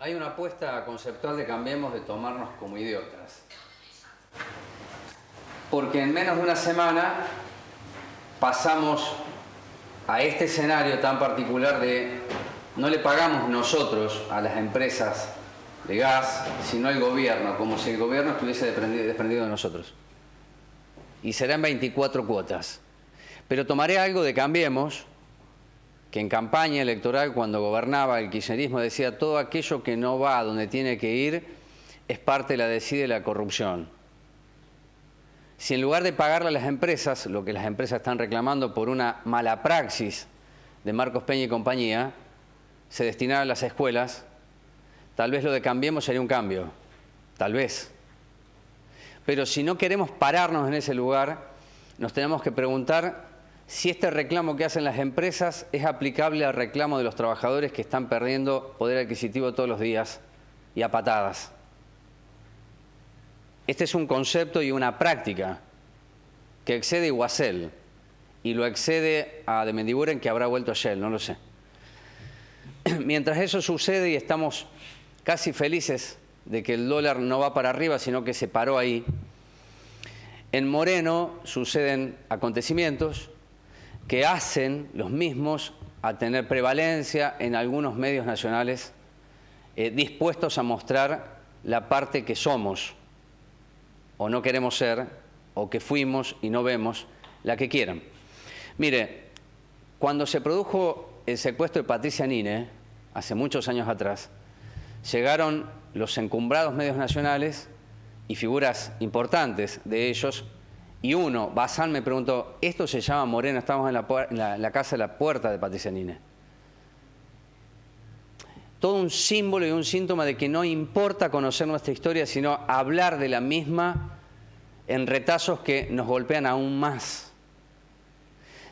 Hay una apuesta conceptual de Cambiemos de tomarnos como idiotas. Porque en menos de una semana pasamos a este escenario tan particular de no le pagamos nosotros a las empresas de gas, sino el gobierno, como si el gobierno estuviese desprendido de nosotros. Y serán 24 cuotas. Pero tomaré algo de Cambiemos, que en campaña electoral, cuando gobernaba el kirchnerismo, decía todo aquello que no va a donde tiene que ir es parte de la decide la corrupción. Si en lugar de pagarle a las empresas, lo que las empresas están reclamando por una mala praxis de Marcos Peña y compañía, se destinara a las escuelas, tal vez lo de Cambiemos sería un cambio, tal vez. Pero si no queremos pararnos en ese lugar, nos tenemos que preguntar si este reclamo que hacen las empresas es aplicable al reclamo de los trabajadores que están perdiendo poder adquisitivo todos los días y a patadas. Este es un concepto y una práctica que excede a Iguacel y lo excede a de Mendiguren, que habrá vuelto a Shell, no lo sé. Mientras eso sucede y estamos casi felices de que el dólar no va para arriba, sino que se paró ahí, en Moreno suceden acontecimientos que hacen los mismos a tener prevalencia en algunos medios nacionales dispuestos a mostrar la parte que somos o no queremos ser, o que fuimos y no vemos, la que quieran. Mire, cuando se produjo el secuestro de Patricia Nine, hace muchos años atrás, llegaron los encumbrados medios nacionales y figuras importantes de ellos, y uno, Bazán, me preguntó, ¿esto se llama Moreno? Estamos en la casa de la puerta de Patricia Nine. Todo un símbolo y un síntoma de que no importa conocer nuestra historia, sino hablar de la misma en retazos que nos golpean aún más.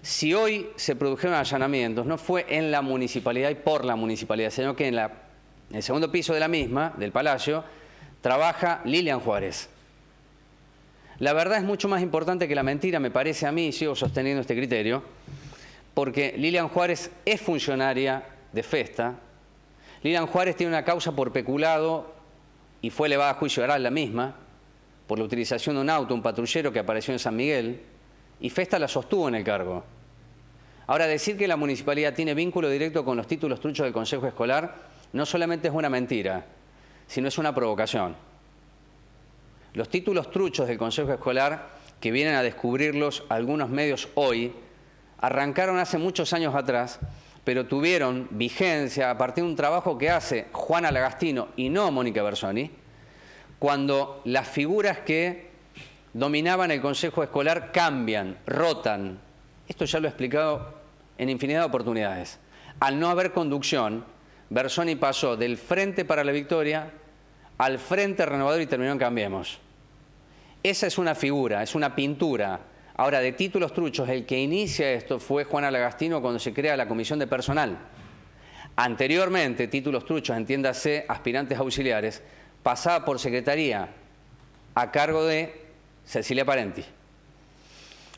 Si hoy se produjeron allanamientos, no fue en la municipalidad y por la municipalidad, sino que en el segundo piso de la misma, del Palacio, trabaja Lilian Juárez. La verdad es mucho más importante que la mentira, me parece a mí, y sigo sosteniendo este criterio, porque Lilian Juárez es funcionaria de Festa. Lilian Juárez tiene una causa por peculado y fue elevada a juicio oral la misma, por la utilización de un auto, un patrullero que apareció en San Miguel, y Festa la sostuvo en el cargo. Ahora, decir que la municipalidad tiene vínculo directo con los títulos truchos del Consejo Escolar no solamente es una mentira, sino es una provocación. Los títulos truchos del Consejo Escolar, que vienen a descubrirlos algunos medios hoy, arrancaron hace muchos años atrás, pero tuvieron vigencia a partir de un trabajo que hace Juana Lagastino y no Mónica Bersoni, cuando las figuras que dominaban el Consejo Escolar cambian, rotan. Esto ya lo he explicado en infinidad de oportunidades. Al no haber conducción, Bersoni pasó del Frente para la Victoria al Frente Renovador y terminó en Cambiemos. Esa es una figura, es una pintura. Ahora, de títulos truchos, el que inicia esto fue Juana Lagastino cuando se crea la Comisión de Personal. Anteriormente, títulos truchos, entiéndase, aspirantes auxiliares, pasaba por secretaría a cargo de Cecilia Parenti.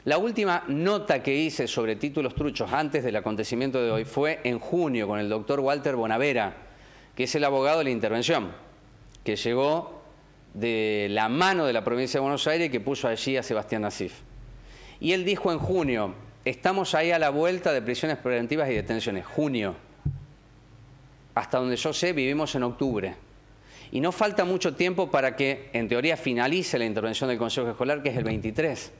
La última nota que hice sobre títulos truchos antes del acontecimiento de hoy fue en junio con el doctor Walter Bonavera, que es el abogado de la intervención, que llegó de la mano de la provincia de Buenos Aires y que puso allí a Sebastián Nasif. Y él dijo en junio, estamos ahí a la vuelta de prisiones preventivas y detenciones. Junio. Hasta donde yo sé, vivimos en octubre. Y no falta mucho tiempo para que, en teoría, finalice la intervención del Consejo Escolar, que es el 23.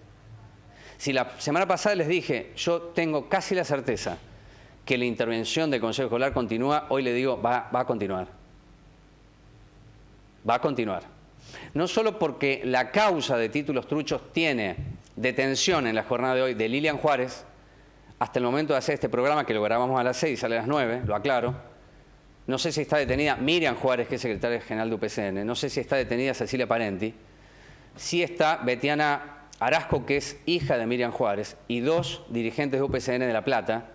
Si la semana pasada les dije, yo tengo casi la certeza que la intervención del Consejo Escolar continúa, hoy le digo, va a continuar. Va a continuar. No solo porque la causa de títulos truchos tiene detención en la jornada de hoy de Lilian Juárez, hasta el momento de hacer este programa, que lo grabamos a las 6 y sale a las 9, lo aclaro. No sé si está detenida Miriam Juárez, que es secretaria general de UPCN. No sé si está detenida Cecilia Parenti. Sí está Betiana Arasco, que es hija de Miriam Juárez, y dos dirigentes de UPCN de La Plata,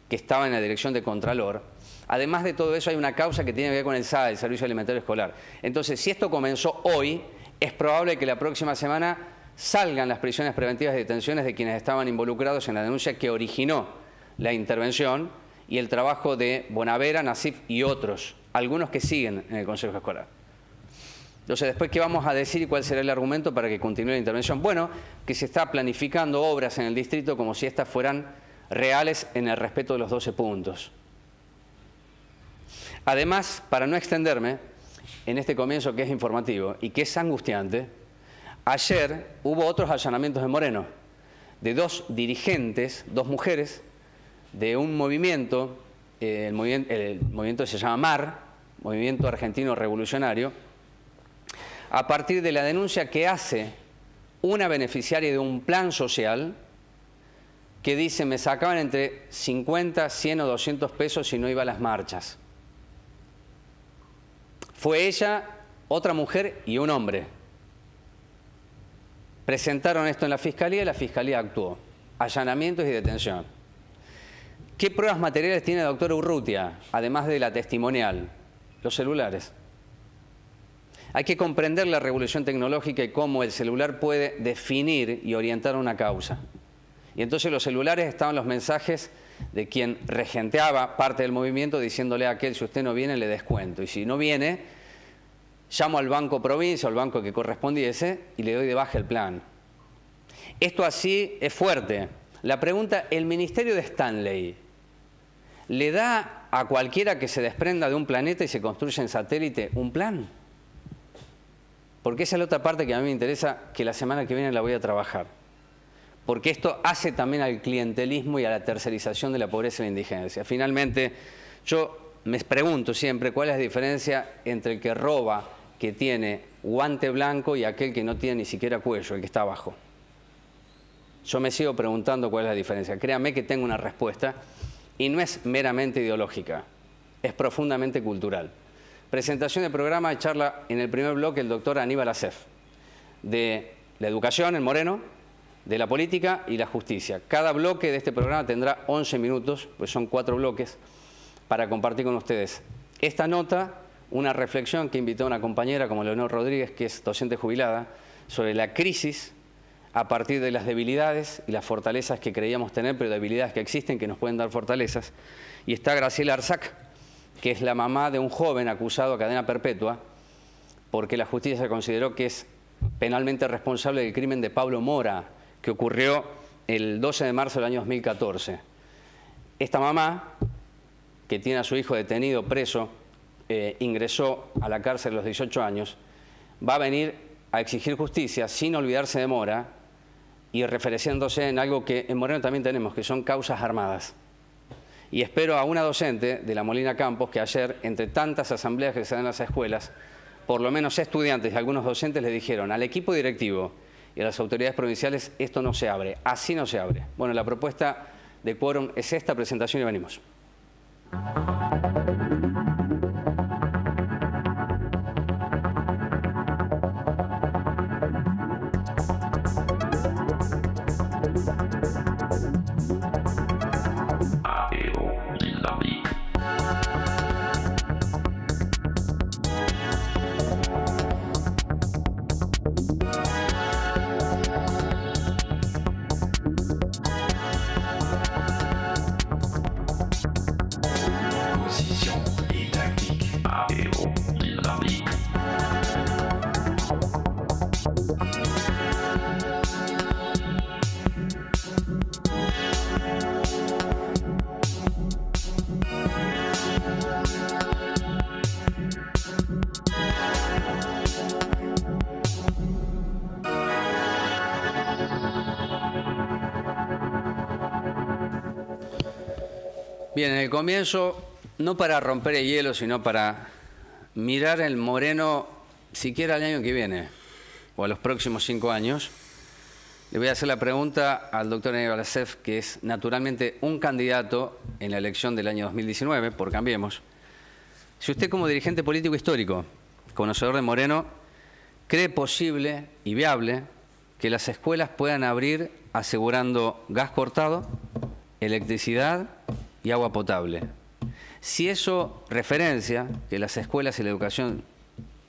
que estaban en la dirección de Contralor. Además de todo eso, hay una causa que tiene que ver con el SAE, el Servicio Alimentario Escolar. Entonces, si esto comenzó hoy, es probable que la próxima semana salgan las prisiones preventivas y detenciones de quienes estaban involucrados en la denuncia que originó la intervención y el trabajo de Bonavera, Nasif y otros algunos que siguen en el Consejo Escolar. Entonces, después, ¿qué vamos a decir y cuál será el argumento para que continúe la intervención? Bueno, que se está planificando obras en el distrito como si estas fueran reales en el respeto de los 12 puntos. Además, para no extenderme en este comienzo que es informativo y que es angustiante, ayer hubo otros allanamientos en Moreno, de 2 dirigentes, 2 mujeres, de un movimiento, el movimiento se llama MAR, Movimiento Argentino Revolucionario, a partir de la denuncia que hace una beneficiaria de un plan social que dice: me sacaban entre 50, 100 o 200 pesos si no iba a las marchas. Fue ella, otra mujer y un hombre. Presentaron esto en la Fiscalía y la Fiscalía actuó. Allanamientos y detención. ¿Qué pruebas materiales tiene el doctor Urrutia, además de la testimonial? Los celulares. Hay que comprender la revolución tecnológica y cómo el celular puede definir y orientar una causa. Y entonces los celulares estaban los mensajes de quien regenteaba parte del movimiento diciéndole a aquel: si usted no viene, le descuento. Y si no viene, llamo al Banco Provincia o al banco que correspondiese y le doy de baja el plan. Esto así es fuerte. La pregunta: ¿el ministerio de Stanley le da a cualquiera que se desprenda de un planeta y se construya en satélite un plan? Porque esa es la otra parte que a mí me interesa, que la semana que viene la voy a trabajar. Porque esto hace también al clientelismo y a la tercerización de la pobreza y la indigencia. Finalmente, yo me pregunto siempre cuál es la diferencia entre el que roba, que tiene guante blanco, y aquel que no tiene ni siquiera cuello, el que está abajo. Yo me sigo preguntando cuál es la diferencia. Créame que tengo una respuesta y no es meramente ideológica, es profundamente cultural. Presentación del programa de charla en el primer bloque el doctor Aníbal Acef, de la educación en Moreno, de la política y la justicia. Cada bloque de este programa tendrá 11 minutos, pues son 4 bloques, para compartir con ustedes esta nota, una reflexión que invitó a una compañera como Leonor Rodríguez, que es docente jubilada, sobre la crisis a partir de las debilidades y las fortalezas que creíamos tener, pero debilidades que existen, que nos pueden dar fortalezas. Y está Graciela Arzac, que es la mamá de un joven acusado a cadena perpetua, porque la justicia consideró que es penalmente responsable del crimen de Pablo Mora, que ocurrió el 12 de marzo del año 2014. Esta mamá, que tiene a su hijo detenido, preso, ingresó a la cárcel a los 18 años, va a venir a exigir justicia sin olvidarse de Mora y referenciándose en algo que en Moreno también tenemos, que son causas armadas. Y espero a una docente de la Molina Campos que ayer, entre tantas asambleas que se dan en las escuelas, por lo menos estudiantes y algunos docentes le dijeron al equipo directivo y a las autoridades provinciales: esto no se abre, así no se abre. Bueno, la propuesta de quórum es esta presentación y venimos. Bien, en el comienzo, no para romper el hielo, sino para mirar el Moreno siquiera al año que viene o a los próximos 5 años, le voy a hacer la pregunta al doctor Aníbal Acef, que es naturalmente un candidato en la elección del año 2019, por Cambiemos. Si usted, como dirigente político histórico, conocedor de Moreno, cree posible y viable que las escuelas puedan abrir asegurando gas cortado, electricidad y agua potable. Si eso referencia que las escuelas y la educación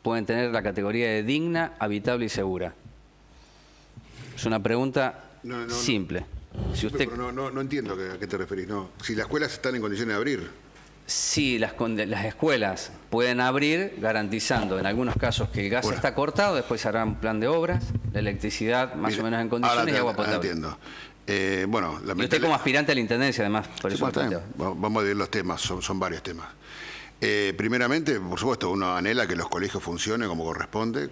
pueden tener la categoría de digna, habitable y segura. Es una pregunta simple. Si usted... no entiendo a qué te referís. No. Si las escuelas están en condiciones de abrir. Sí, las escuelas pueden abrir garantizando en algunos casos que el gas está cortado, después se hará un plan de obras, la electricidad más o menos en condiciones y agua potable. Entiendo. Y usted como aspirante a la intendencia, además, por eso. Vamos a ver los temas, son varios temas. Primeramente, por supuesto, uno anhela que los colegios funcionen como corresponde,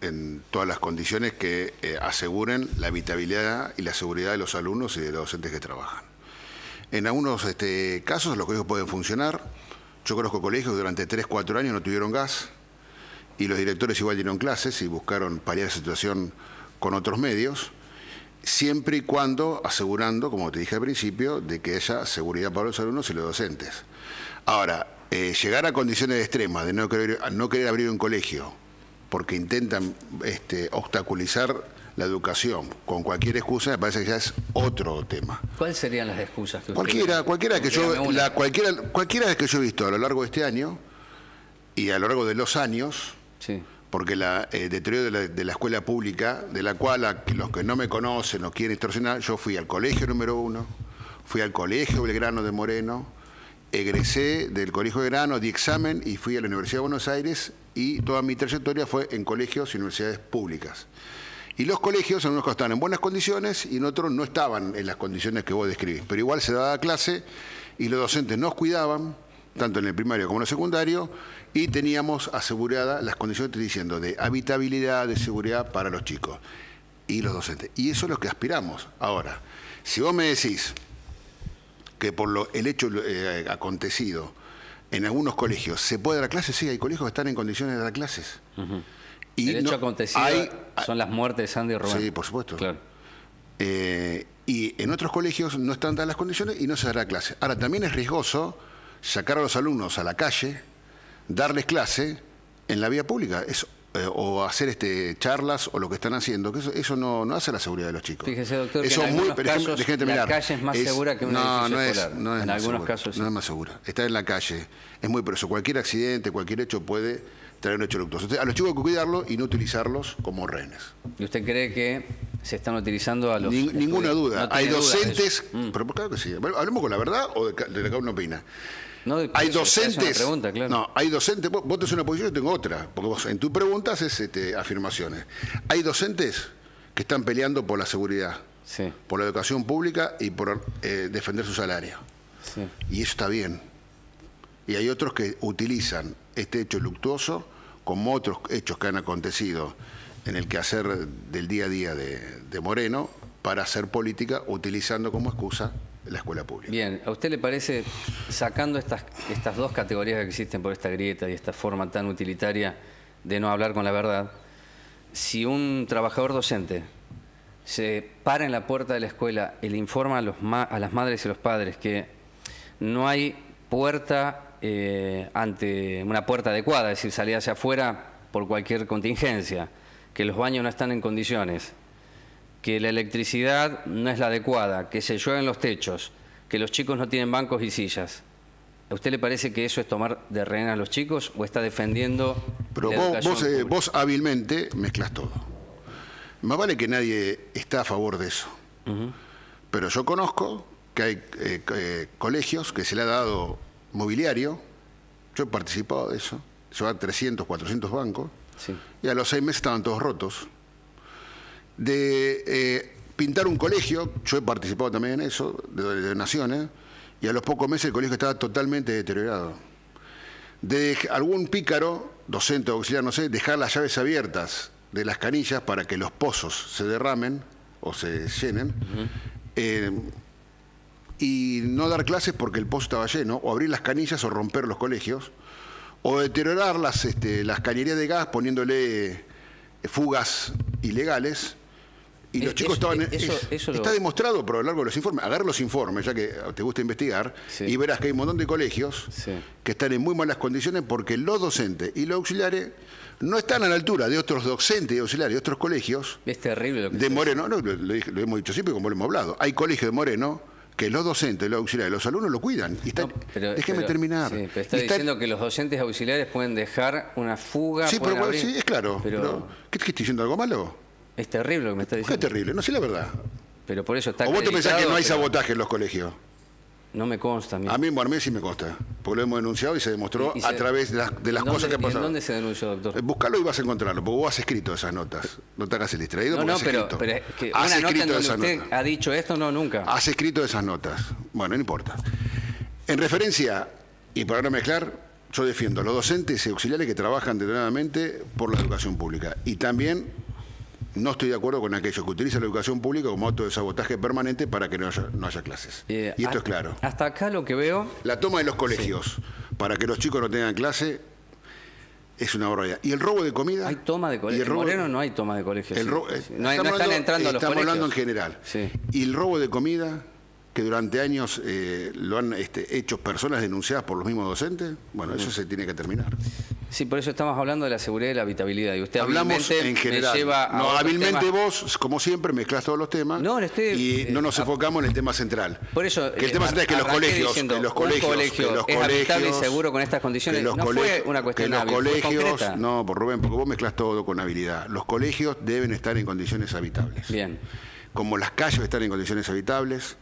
en todas las condiciones que aseguren la habitabilidad y la seguridad de los alumnos y de los docentes que trabajan. En algunos casos los colegios pueden funcionar. Yo conozco colegios que durante 3, 4 años no tuvieron gas y los directores igual dieron clases y buscaron paliar esa situación con otros medios, siempre y cuando asegurando, como te dije al principio, de que haya seguridad para los alumnos y los docentes. Ahora, llegar a condiciones extremas de no querer abrir un colegio porque intentan obstaculizar la educación con cualquier excusa, me parece que ya es otro tema. ¿Cuáles serían las excusas que cualquiera que yo he visto a lo largo de este año y a lo largo de los años, sí, porque el deterioro de la escuela pública, de la cual los que no me conocen o quieren extorsionar, yo fui al colegio número 1, fui al colegio Belgrano de Moreno, egresé del colegio Belgrano, di examen y fui a la Universidad de Buenos Aires y toda mi trayectoria fue en colegios y universidades públicas. Y los colegios, en unos casos estaban en buenas condiciones y en otros no estaban en las condiciones que vos describís. Pero igual se daba clase y los docentes nos cuidaban, tanto en el primario como en el secundario, y teníamos aseguradas las condiciones, estoy diciendo, de habitabilidad, de seguridad para los chicos y los docentes. Y eso es lo que aspiramos. Ahora, si vos me decís que por el hecho acontecido en algunos colegios se puede dar clases, sí, hay colegios que están en condiciones de dar clases. Y el hecho acontecido son las muertes de Sandy y Rubén. Sí, por supuesto. Claro. Y en otros colegios no están dadas las condiciones y no se dará clase. Ahora, también es riesgoso sacar a los alumnos a la calle, darles clase en la vía pública o hacer charlas o lo que están haciendo, que eso no hace la seguridad de los chicos. Fíjese, doctor, eso que en algunos casos la calle es más segura que un edificio escolar. No es en algunos casos sí. No es más segura. Estar en la calle es muy peligroso. Cualquier accidente, cualquier hecho puede traer un hecho luctuoso. Entonces, a los chicos hay que cuidarlos y no utilizarlos como rehenes. ¿Y usted cree que se están utilizando a los ninguna duda. No hay docentes... pero claro que sí. Hablemos con la verdad o de lo que uno opina. No, hay docentes... Pregunta, claro. No, hay docentes... Vos tenés una posición y yo tengo otra. Porque vos en tu pregunta haces afirmaciones. Hay docentes que están peleando por la seguridad, sí, por la educación pública y por defender su salario. Sí. Y eso está bien. Y hay otros que utilizan este hecho luctuoso como otros hechos que han acontecido en el quehacer del día a día de Moreno para hacer política utilizando como excusa la escuela pública. Bien, ¿a usted le parece, sacando estas dos categorías que existen por esta grieta y esta forma tan utilitaria de no hablar con la verdad, si un trabajador docente se para en la puerta de la escuela y le informa a las madres y los padres que no hay puerta ante una puerta adecuada, es decir, salir hacia afuera por cualquier contingencia, que los baños no están en condiciones, que la electricidad no es la adecuada, que se llueven los techos, que los chicos no tienen bancos y sillas? ¿A usted le parece que eso es tomar de rehén a los chicos o está defendiendo Pero la educación pública? Vos hábilmente mezclas todo. Más vale que nadie está a favor de eso. Pero yo conozco que hay colegios que se le ha dado mobiliario, yo he participado de eso, llevar 300, 400 bancos, sí, y a los 6 meses estaban todos rotos. De pintar un colegio, yo he participado también en eso, de donaciones, y a los pocos meses el colegio estaba totalmente deteriorado. De algún pícaro, docente o auxiliar, no sé, dejar las llaves abiertas de las canillas para que los pozos se derramen o se llenen, y no dar clases porque el pozo estaba lleno, o abrir las canillas o romper los colegios, o deteriorar las cañerías de gas poniéndole fugas ilegales. Y los chicos estaban... Está demostrado por lo largo de los informes. Agarra los informes, ya que te gusta investigar, sí, y verás que hay un montón de colegios, sí, que están en muy malas condiciones porque los docentes y los auxiliares no están a la altura de otros docentes y auxiliares de otros colegios. Es terrible lo que de Moreno. No, lo hemos dicho siempre, como lo hemos hablado. Hay colegios de Moreno que los docentes, los auxiliares, los alumnos lo cuidan. Y déjeme terminar. Sí, pero está diciendo que los docentes auxiliares pueden dejar una fuga. Sí, pero sí, es claro. Pero, ¿qué estoy diciendo? ¿Algo malo? Es terrible lo que me está diciendo. ¿Qué es terrible? No sé la verdad. Pero por eso está ¿O vos te pensás que no hay sabotaje en los colegios? No me consta. A mí sí me consta, porque lo hemos denunciado y se demostró a través de las cosas que pasaron. ¿Dónde se denunció, doctor? Buscalo y vas a encontrarlo, porque vos has escrito esas notas. No te hagas el distraído, No, porque pero has es que has una nota en escrito donde esas usted notas. ha dicho esto, no, nunca. Has escrito esas notas. Bueno, no importa. En referencia, y para no mezclar, yo defiendo a los docentes y auxiliares que trabajan determinadamente por la educación pública. Y también no estoy de acuerdo con aquellos que utilizan la educación pública como acto de sabotaje permanente para que no haya clases. Y esto es claro. Hasta acá lo que veo... La toma de los colegios para que los chicos no tengan clase es una barbaridad. Y el robo de comida... Hay toma de colegios. En Moreno no hay toma de colegios. No están entrando a los colegios. Estamos hablando en general. Sí. Y el robo de comida, que durante años lo han hecho personas denunciadas por los mismos docentes, bueno, eso se tiene que terminar. Sí, por eso estamos hablando de la seguridad y la habitabilidad. Y usted hablamos en general. Me lleva a hábilmente temas. vos, como siempre, mezclas todos los temas y no nos enfocamos en el tema central. Por eso, que el tema central es que los colegios es habitable y seguro con estas condiciones. No fue una cuestión de fue concreta. No, por Rubén, porque vos mezclas todo con habilidad. Los colegios deben estar en condiciones habitables. Bien. Como las calles están en condiciones habitables,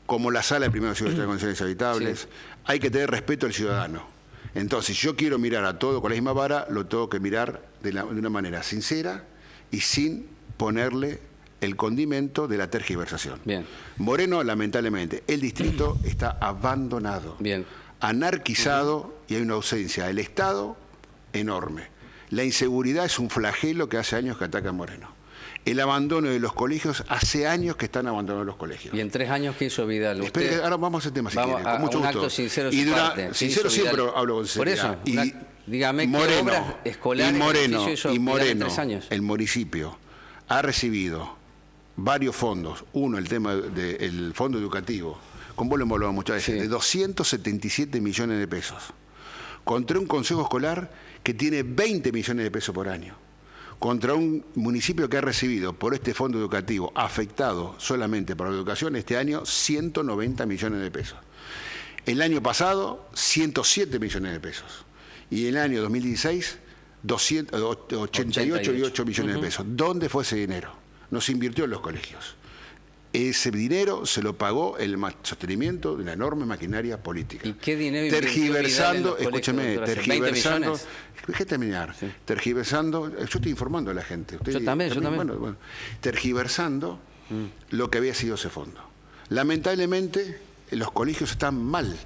como la sala de primero ciclo está en condiciones habitables, hay que tener respeto al ciudadano. Entonces, si yo quiero mirar a todo con la misma vara, lo tengo que mirar de una manera sincera y sin ponerle el condimento de la tergiversación. Bien. Moreno, lamentablemente, el distrito está abandonado, bien, anarquizado y hay una ausencia del Estado enorme. La inseguridad es un flagelo que hace años que ataca a Moreno. El abandono de los colegios, hace años que están abandonados los colegios. ¿Y en 3 años qué hizo Vidal? Espera, ahora vamos al tema si quieren, con mucho gusto. Acto sincero y parte. Sincero siempre hablo con sinceridad. Por eso, dígame Moreno, qué obras escolares y Moreno, en 3 años. El municipio ha recibido varios fondos. Uno, el tema del fondo educativo, con vos lo hemos hablado muchas veces, de 277 millones de pesos. Contra un consejo escolar que tiene 20 millones de pesos por año. Contra un municipio que ha recibido por este fondo educativo afectado solamente para la educación este año 190 millones de pesos. El año pasado 107 millones de pesos. Y el año 2016 88 millones de pesos. ¿Dónde fue ese dinero? No se invirtió en los colegios. Ese dinero se lo pagó el sostenimiento de una enorme maquinaria política. ¿Y qué dinero tergiversando, escúcheme, tergiversando, déjame terminar, sí. Tergiversando, yo estoy informando a la gente. Yo también. Bueno, tergiversando lo que había sido ese fondo. Lamentablemente, los colegios están mal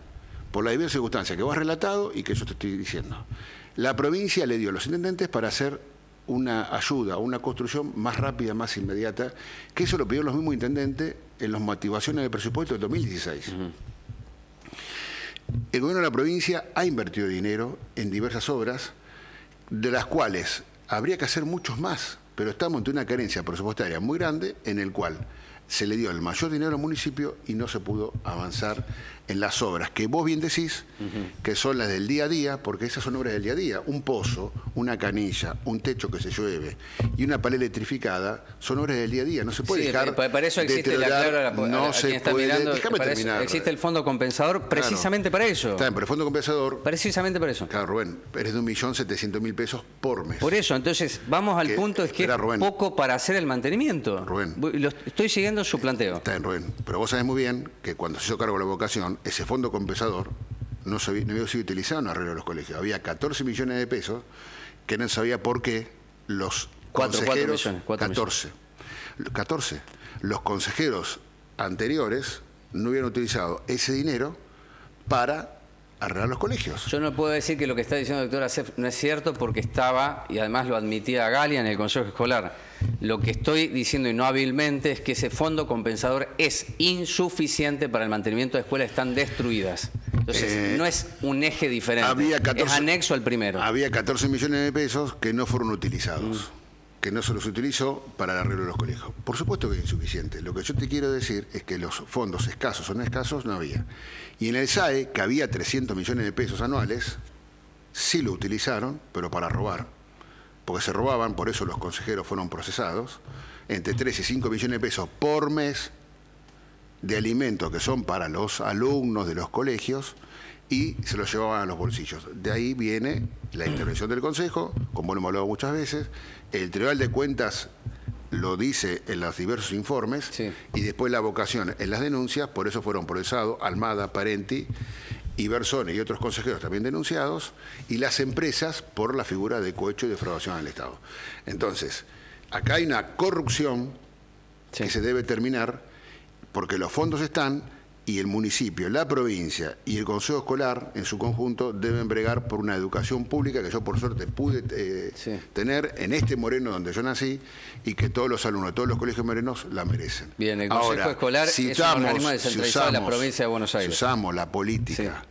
por la diversa circunstancia que vos has relatado y que yo te estoy diciendo. La provincia le dio a los intendentes para hacer una ayuda, una construcción más rápida, más inmediata, que eso lo pidieron los mismos intendentes en las motivaciones del presupuesto del 2016. El gobierno de la provincia ha invertido dinero en diversas obras, de las cuales habría que hacer muchos más, pero estamos ante una carencia presupuestaria muy grande, en el cual se le dio el mayor dinero al municipio y no se pudo avanzar en las obras que vos bien decís, que son las del día a día, porque esas son obras del día a día. Un pozo, una canilla, un techo que se llueve y una pared electrificada son obras del día a día. No se puede dejar para eso existe la clara, no se está puede, mirando, déjame terminar. Existe el fondo compensador precisamente para eso. Está bien, pero el fondo compensador... Precisamente para eso. Claro, Rubén, es de 1.700.000 pesos por mes. Por eso, entonces, vamos al punto, es que es poco para hacer el mantenimiento. Rubén. Estoy siguiendo su planteo. Está bien, Rubén, pero vos sabés muy bien que cuando se hizo cargo de la vocación, ese fondo compensador no había sido utilizado en arreglo de los colegios. Había 14 millones de pesos que no sabía por qué los consejeros... 14. Los consejeros anteriores no hubieran utilizado ese dinero para arreglar los colegios. Yo no puedo decir que lo que está diciendo el doctor Acef no es cierto porque estaba, y además lo admitía Galia en el Consejo Escolar. Lo que estoy diciendo y no hábilmente es que ese fondo compensador es insuficiente para el mantenimiento de escuelas que están destruidas. Entonces, no es un eje diferente, es anexo al primero. Había 14 millones de pesos que no fueron utilizados, que no se los utilizó para el arreglo de los colegios. Por supuesto que es insuficiente. Lo que yo te quiero decir es que los fondos escasos o no escasos no había. Y en el SAE, que había 300 millones de pesos anuales, sí lo utilizaron, pero para robar. Porque se robaban, por eso los consejeros fueron procesados, entre 3 y 5 millones de pesos por mes de alimentos que son para los alumnos de los colegios y se los llevaban a los bolsillos. De ahí viene la intervención del Consejo, como lo hemos hablado muchas veces, el Tribunal de Cuentas lo dice en los diversos informes, Sí. y después la vocación en las denuncias, por eso fueron procesados Almada, Parenti y Bersone y otros consejeros también denunciados, y las empresas por la figura de cohecho y defraudación al Estado. Entonces, acá hay una corrupción Sí. que se debe terminar, porque los fondos están y el municipio, la provincia y el consejo escolar en su conjunto deben bregar por una educación pública que yo por suerte pude Sí. tener en este Moreno donde yo nací, y que todos los alumnos de todos los colegios morenos la merecen. Bien, el consejo escolar es un organismo descentralizado de la provincia de Buenos Aires. Si usamos la política Sí.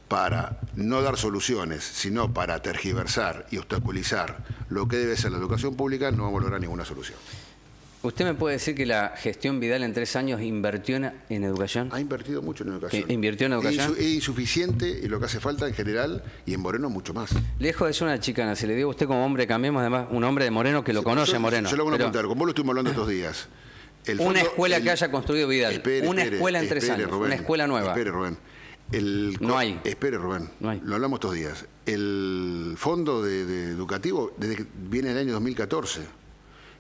para no dar soluciones, sino para tergiversar y obstaculizar lo que debe ser la educación pública, no vamos a lograr ninguna solución. ¿Usted me puede decir que la gestión Vidal en 3 años invirtió en educación? Ha invertido mucho en educación. ¿Invirtió en educación? Es insuficiente, y lo que hace falta en general, y en Moreno mucho más. Lejos de ser una chicana, se le dio a usted como hombre, cambiemos además, un hombre de Moreno que lo conoce Moreno. Yo lo voy a pero contar, con vos lo estuvimos hablando estos días. una escuela que haya construido Vidal, una escuela en 3 años, Rubén, una escuela nueva. Espere, Rubén. No hay. Espere, Rubén. No hay. Lo hablamos estos días. El fondo de educativo desde que viene del año 2014.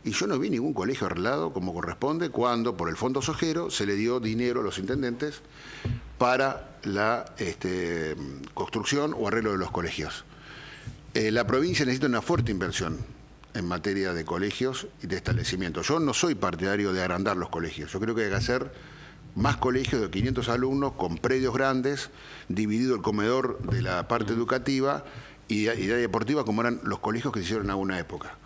Y yo no vi ningún colegio arreglado como corresponde cuando, por el Fondo Sojero, se le dio dinero a los intendentes para la construcción o arreglo de los colegios. La provincia necesita una fuerte inversión en materia de colegios y de establecimientos. Yo no soy partidario de agrandar los colegios. Yo creo que hay que hacer más colegios de 500 alumnos con predios grandes, dividido el comedor de la parte educativa y de área deportiva, como eran los colegios que se hicieron en alguna época.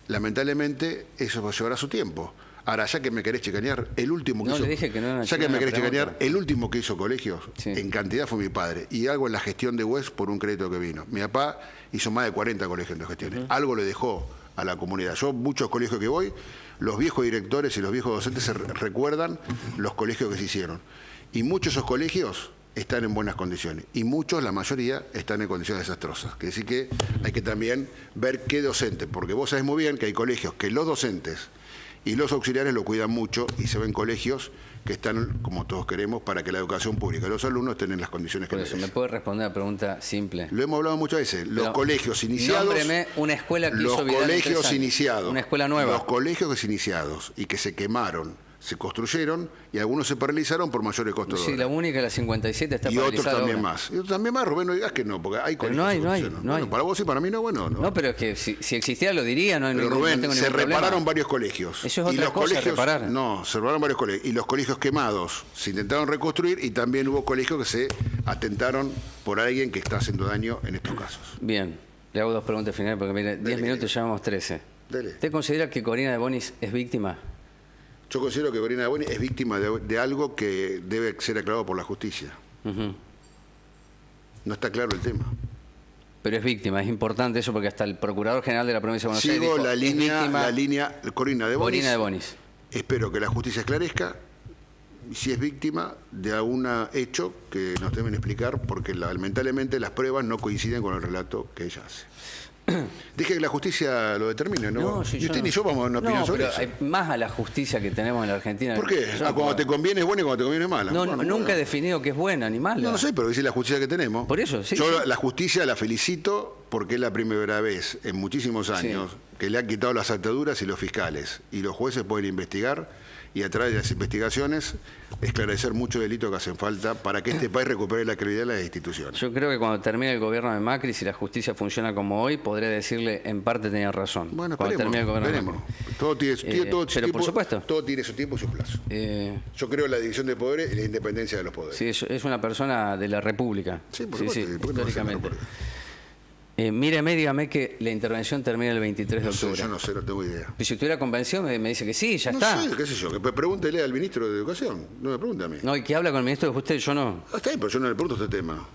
Lamentablemente, eso va a llevar a su tiempo. Ahora, ya que me querés chicanear, el último que No, hizo... le dije que no era una ya que chicana, me querés pregunta. chicanear, el último que hizo colegios, Sí. en cantidad, fue mi padre. Y algo en la gestión de West por un crédito que vino. Mi papá hizo más de 40 colegios en gestiones. Algo le dejó a la comunidad. Yo, muchos colegios que voy, los viejos directores y los viejos docentes se recuerdan los colegios que se hicieron. Y muchos de esos colegios están en buenas condiciones. Y muchos, la mayoría, están en condiciones desastrosas. Quiere decir que hay que también ver qué docente, porque vos sabés muy bien que hay colegios que los docentes y los auxiliares lo cuidan mucho, y se ven colegios que están, como todos queremos, para que la educación pública y los alumnos estén en las condiciones que Por eso, ¿me necesitan. puede responder una pregunta simple? Lo hemos hablado muchas veces. Los Pero, colegios iniciados... nómbreme una escuela que los hizo Vidal en 3 colegios años. iniciados. Una escuela nueva. Los colegios que se iniciados y que se quemaron, se construyeron, y algunos se paralizaron por mayores costos de Sí, obra. la única, la 57, está Y otros paralizada también ahora. más. Y otros también más, Rubén, no digas que no, porque hay Pero colegios no hay, que no hay, funcionan. no hay. Bueno, para vos y para mí no, bueno, no. No, pero es que si existiera lo diría, no hay Pero ningún, Rubén, no tengo se ningún problema. repararon varios colegios. Eso es Y otra los cosa, colegios, reparar. No, se repararon varios colegios. Y los colegios quemados se intentaron reconstruir, y también hubo colegios que se atentaron por alguien que está haciendo daño en estos casos. Bien, le hago 2 preguntas finales porque mire, 10 minutos, llevamos 13. Dele. ¿Usted considera que Corina de Bonis es víctima? Yo considero que Corina de Bonis es víctima de algo que debe ser aclarado por la justicia. Ujú. No está claro el tema. Pero es víctima, es importante eso porque hasta el Procurador General de la Provincia de Buenos Aires Sigo dijo, la es línea víctima Corina de Bonis. Corina de Bonis. Espero que la justicia esclarezca si es víctima de algún hecho que nos deben explicar, porque lamentablemente las pruebas no coinciden con el relato que ella hace. Dije que la justicia lo determine, ¿no? Sí, y usted yo ni yo vamos a dar una opinión no, sobre pero eso. hay más a la justicia que tenemos en la Argentina. ¿Por qué? Yo no Cuando puedo- te conviene es buena y cuando te conviene es mala. No, Bueno, nunca he bueno. definido que es buena ni mala. No, no sé, pero es la justicia que tenemos. Por eso, sí, Yo sí. la justicia la felicito porque es la primera vez en muchísimos años que le han quitado las ataduras y los fiscales. Y los jueces pueden investigar y a través de las investigaciones esclarecer muchos delitos que hacen falta para que este país recupere la credibilidad de las instituciones. Yo creo que cuando termine el gobierno de Macri, si la justicia funciona como hoy, podré decirle en parte tenía razón. Bueno, cuando termine el gobierno veremos. de Macri. Todo tiene su pero tiempo, por supuesto. Todo tiene su tiempo y su plazo. Yo creo en la división de poderes y la independencia de los poderes. Sí, es una persona de la República. Sí, por supuesto. ¿Y por qué no va a ser históricamente. menor? Míreme, dígame que la intervención termina el 23 de No sé, octubre. yo no sé, no tengo idea. Y si estuviera convencido, me dice que sí, ya No está. sé, qué sé yo. Que pregúntele al ministro de Educación. No me pregunte a mí. No, y que habla con el ministro de Justicia, yo no. Ah, está bien, pero yo no le pregunto este tema.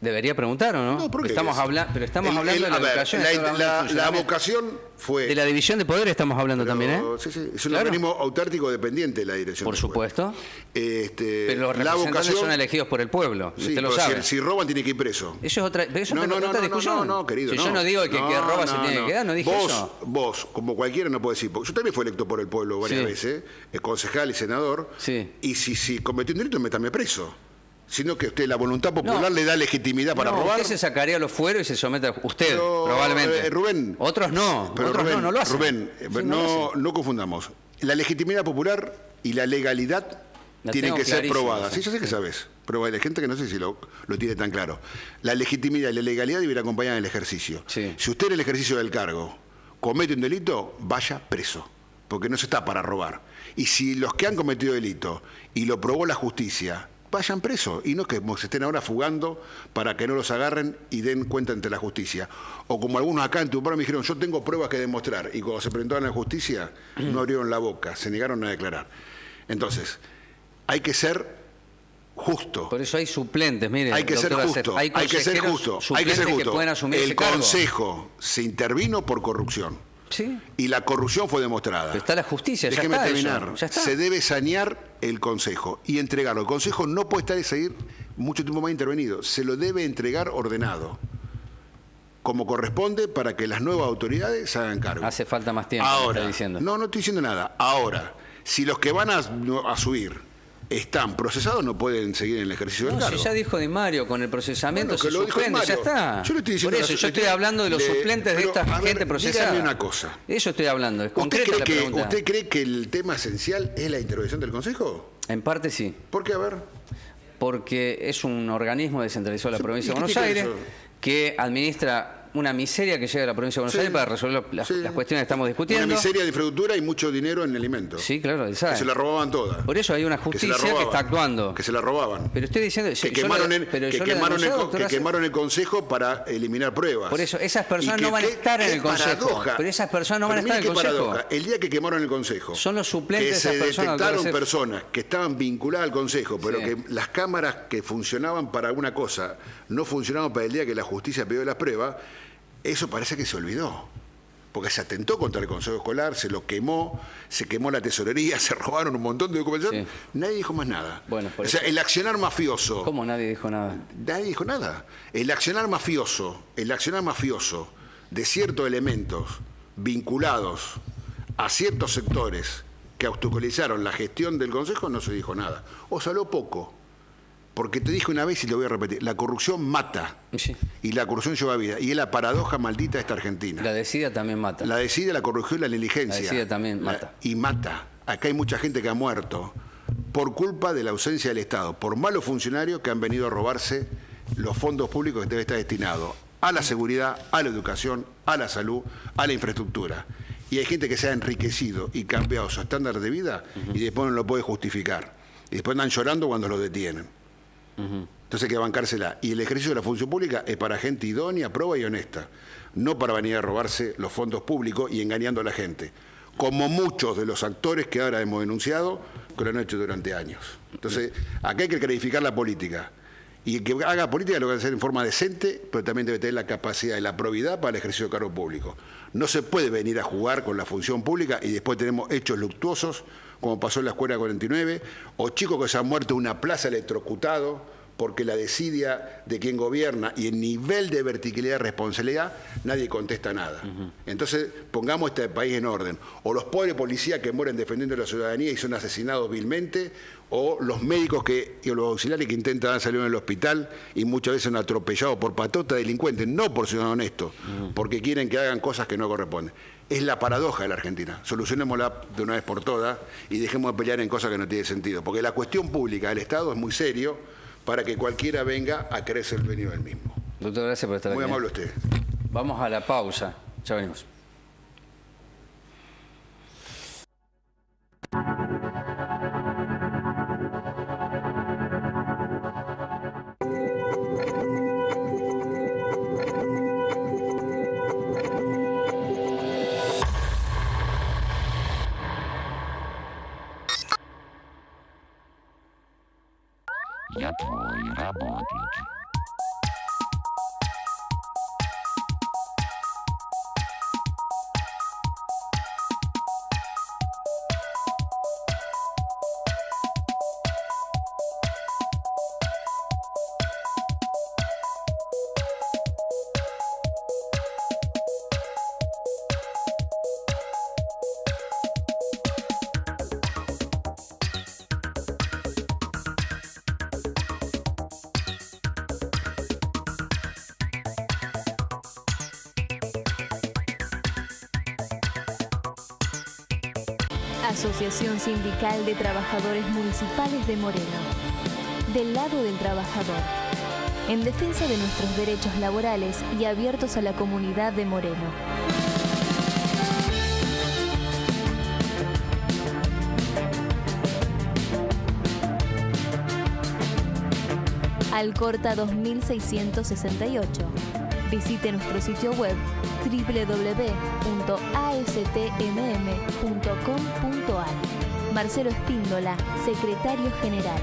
Debería preguntar, ¿o no? No, ¿por qué? Estamos pero estamos hablando de la a ver, educación. la- estamos hablando del la funcionamiento. vocación fue... De la división de poderes estamos hablando pero, también, ¿eh? Sí, sí, es un Claro. organismo autárquico dependiente de la dirección. Por del poder. supuesto. Pero los la representantes vocación... son elegidos por el pueblo, y Sí, usted lo pero sabe. si roban tiene que ir preso. Eso es otra, pero eso es otra discusión. No, querido, Si no. yo no digo que el que roba se tiene que quedar, no dije eso. Vos, como cualquiera, no podés decir. Porque yo también fui electo por el pueblo varias Sí. veces, concejal y senador. Sí. Y si cometí un delito, métame preso. sino que usted la voluntad popular le da legitimidad para robar. Usted se sacaría los fueros y se somete a usted, Pero, probablemente. Rubén. Otros no, Pero otros Rubén, no lo hacen. Rubén, Sí, no confundamos. La legitimidad popular y la legalidad tienen que ser probadas. Sí, yo sé que sabes, pero hay gente que no sé si lo tiene tan claro. La legitimidad y la legalidad deben ir acompañadas del ejercicio. Sí. Si usted en el ejercicio del cargo comete un delito, vaya preso, porque no se está para robar. Y si los que han cometido delito y lo probó la justicia, vayan presos, y no que se estén ahora fugando para que no los agarren y den cuenta ante la justicia. O como algunos acá en Tucumán me dijeron, yo tengo pruebas que demostrar, y cuando se presentaron a la justicia no abrieron la boca, se negaron a declarar. Entonces, hay que ser justo. Por eso hay suplentes, mire. Hay que ser justo, hay que ser justo, hay que ser justo. Que pueden asumir el ese cargo. Consejo se intervino por corrupción. Sí. Y la corrupción fue demostrada. Pero está la justicia, Déjeme ya está terminar. eso, ya está. Se debe sanear el Consejo y entregarlo. El Consejo no puede estar y seguir mucho tiempo más intervenido. Se lo debe entregar ordenado, como corresponde, para que las nuevas autoridades se hagan cargo. Hace falta más tiempo, Ahora, está diciendo. no estoy diciendo nada. Ahora, si los que van a subir están procesados, no pueden seguir en el ejercicio del cargo. Si ya dijo Di Mario, con el procesamiento Bueno, que se lo dijo Di suspende, ya Mario. está. Yo le estoy diciendo Por eso, yo estoy hablando de los suplentes de esta gente procesada. Dígame una cosa. Eso estoy hablando, es ¿Usted concreta cree, la que, pregunta. ¿Usted cree que el tema esencial es la intervención del Consejo? En parte sí, ¿Por qué? A ver. porque es un organismo descentralizado de la provincia de ¿y qué Buenos tiene Aires eso? que administra una miseria que llega a la provincia de Buenos Sí, Aires para resolver las cuestiones que estamos discutiendo. Una miseria de infraestructura y mucho dinero en alimentos. Sí, claro, él sabe. Que se la robaban todas. Por eso hay una Que se la justicia que robaban, está actuando. Que se la robaban. Pero estoy diciendo Que quemaron el Consejo para eliminar pruebas. Por eso, esas personas Y no van a estar en qué el Consejo. paradoja. Pero esas personas no van a Pero estar en el mire qué Consejo. paradoja. El día que quemaron el Consejo, Son los suplentes que de esas se personas, detectaron doctor Acef. personas que estaban vinculadas al Consejo, pero Sí. que las cámaras que funcionaban para una cosa no funcionaban para el día que la justicia pidió las pruebas, eso parece que se olvidó. Porque se atentó contra el Consejo Escolar, se lo quemó, se quemó la tesorería, se robaron un montón de documentación. Sí. Nadie dijo más nada. Bueno, por o sea, eso. el accionar mafioso. ¿Cómo nadie dijo nada? Nadie dijo nada. El accionar mafioso de ciertos elementos vinculados a ciertos sectores que obstaculizaron la gestión del Consejo, no se dijo nada. O se habló poco. Porque te dije una vez y lo voy a repetir, la corrupción mata. Sí. Y la corrupción lleva vida. Y es la paradoja maldita de esta Argentina. La desidia también mata. La desidia, la corrupción, la negligencia. La desidia también mata. Y mata. Acá hay mucha gente que ha muerto por culpa de la ausencia del Estado, por malos funcionarios que han venido a robarse los fondos públicos que deben estar destinados a la seguridad, a la educación, a la salud, a la infraestructura. Y hay gente que se ha enriquecido y cambiado su estándar de vida y después no lo puede justificar. Y después andan llorando cuando lo detienen. Entonces hay que bancársela. Y el ejercicio de la función pública es para gente idónea, proba y honesta, no para venir a robarse los fondos públicos y engañando a la gente, como muchos de los actores que ahora hemos denunciado que lo han hecho durante años. Entonces, acá hay que clarificar la política. Y el que haga política lo va a hacer en forma decente, pero también debe tener la capacidad y la probidad para el ejercicio de cargo público. No se puede venir a jugar con la función pública y después tenemos hechos luctuosos, como pasó en la Escuela 49, o chicos que se han muerto en una plaza electrocutados porque la desidia de quien gobierna y el nivel de verticalidad y responsabilidad, nadie contesta nada. Entonces, pongamos este país en orden. O los pobres policías que mueren defendiendo a la ciudadanía y son asesinados vilmente, o los médicos y los auxiliares que intentan salir en el hospital y muchas veces son atropellados por patota delincuentes, no por ciudadanos honestos, porque quieren que hagan cosas que no corresponden. Es la paradoja de la Argentina. Solucionémosla de una vez por todas y dejemos de pelear en cosas que no tienen sentido. Porque la cuestión pública del Estado es muy serio para que cualquiera venga a creerse el dueño del mismo. Doctor, gracias por estar aquí. Muy amable usted. Vamos a la pausa. Ya venimos. Я твой работник. Asociación Sindical de Trabajadores Municipales de Moreno. Del lado del trabajador. En defensa de nuestros derechos laborales y abiertos a la comunidad de Moreno. Alcorta 2668. Visite nuestro sitio web www.astmm.com.ar. Marcelo Espíndola, Secretario General.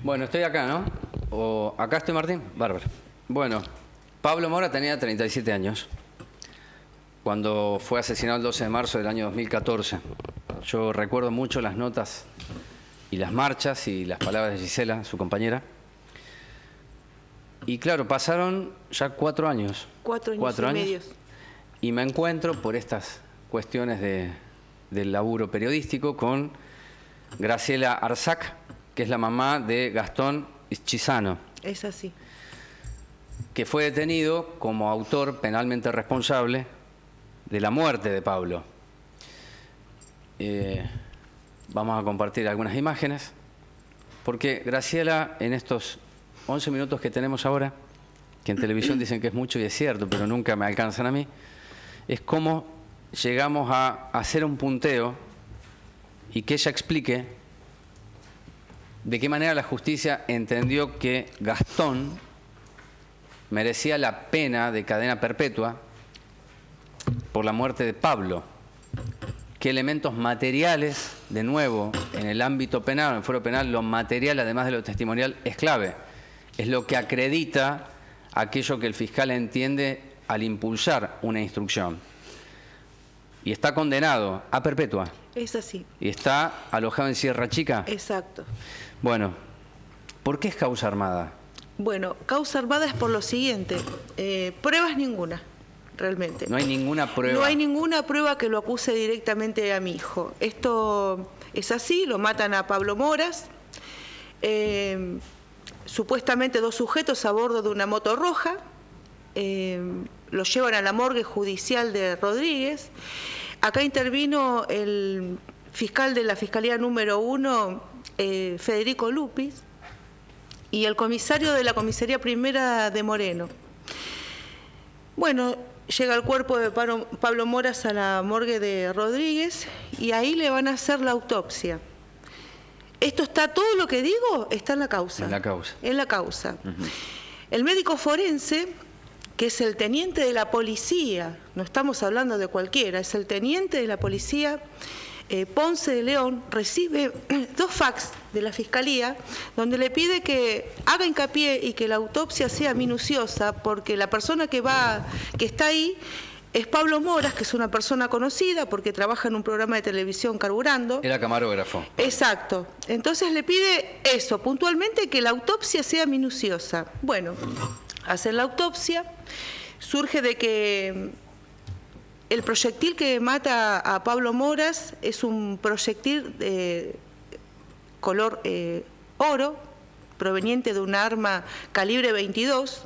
Bueno, estoy acá, ¿no? ¿Acá estoy, Martín? Bárbaro. Bueno, Pablo Mora tenía 37 años cuando fue asesinado el 12 de marzo del año 2014. Yo recuerdo mucho las notas y las marchas y las palabras de Gisela, su compañera. Y claro, pasaron ya 4 años. 4 años Cuatro y años. medio. Y me encuentro por estas cuestiones del laburo periodístico con Graciela Arzac, que es la mamá de Gastón Chizano, Es así. que fue detenido como autor penalmente responsable de la muerte de Pablo. Vamos a compartir algunas imágenes, porque Graciela, en estos 11 minutos que tenemos ahora, que en televisión dicen que es mucho y es cierto, pero nunca me alcanzan a mí, es cómo llegamos a hacer un punteo y que ella explique de qué manera la justicia entendió que Gastón merecía la pena de cadena perpetua por la muerte de Pablo. ¿Qué elementos materiales, de nuevo, en el ámbito penal, en el fuero penal, lo material, además de lo testimonial, es clave? Es lo que acredita aquello que el fiscal entiende al impulsar una instrucción. Y está condenado a perpetua. Es así. Y está alojado en Sierra Chica. Exacto. Bueno, ¿por qué es causa armada? Bueno, causa armada es por lo siguiente. Pruebas ninguna, realmente. No hay ninguna prueba. No hay ninguna prueba que lo acuse directamente a mi hijo. Esto es así, lo matan a Pablo Moras. Supuestamente 2 sujetos a bordo de una moto roja. Lo llevan a la morgue judicial de Rodríguez. Acá intervino el fiscal de la Fiscalía número 1, Federico Lupis, y el comisario de la Comisaría Primera de Moreno. Bueno, llega el cuerpo de Pablo Moras a la morgue de Rodríguez y ahí le van a hacer la autopsia. Esto está, todo lo que digo está en la causa. En la causa. En la causa. El médico forense, que es el teniente de la policía, no estamos hablando de cualquiera, es el teniente de la policía, Ponce de León, recibe 2 fax de la Fiscalía donde le pide que haga hincapié y que la autopsia sea minuciosa, porque la persona que está ahí es Pablo Moras, que es una persona conocida porque trabaja en un programa de televisión Carburando. Era camarógrafo. Exacto. Entonces le pide eso, puntualmente, que la autopsia sea minuciosa. Bueno, hacen la autopsia, surge de que el proyectil que mata a Pablo Moras es un proyectil de color oro, proveniente de un arma calibre 22,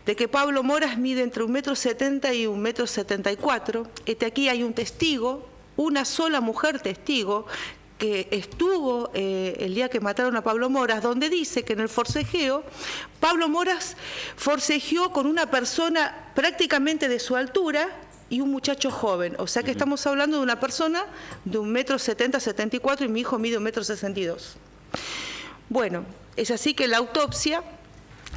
de que Pablo Moras mide entre 1,70 m y 1,74 m. Aquí hay un testigo, una sola mujer testigo, que estuvo el día que mataron a Pablo Moras, donde dice que en el forcejeo, Pablo Moras forcejeó con una persona prácticamente de su altura y un muchacho joven. O sea que estamos hablando de una persona de 1,70 m, 74 y mi hijo mide 1,62 m. Bueno, es así que la autopsia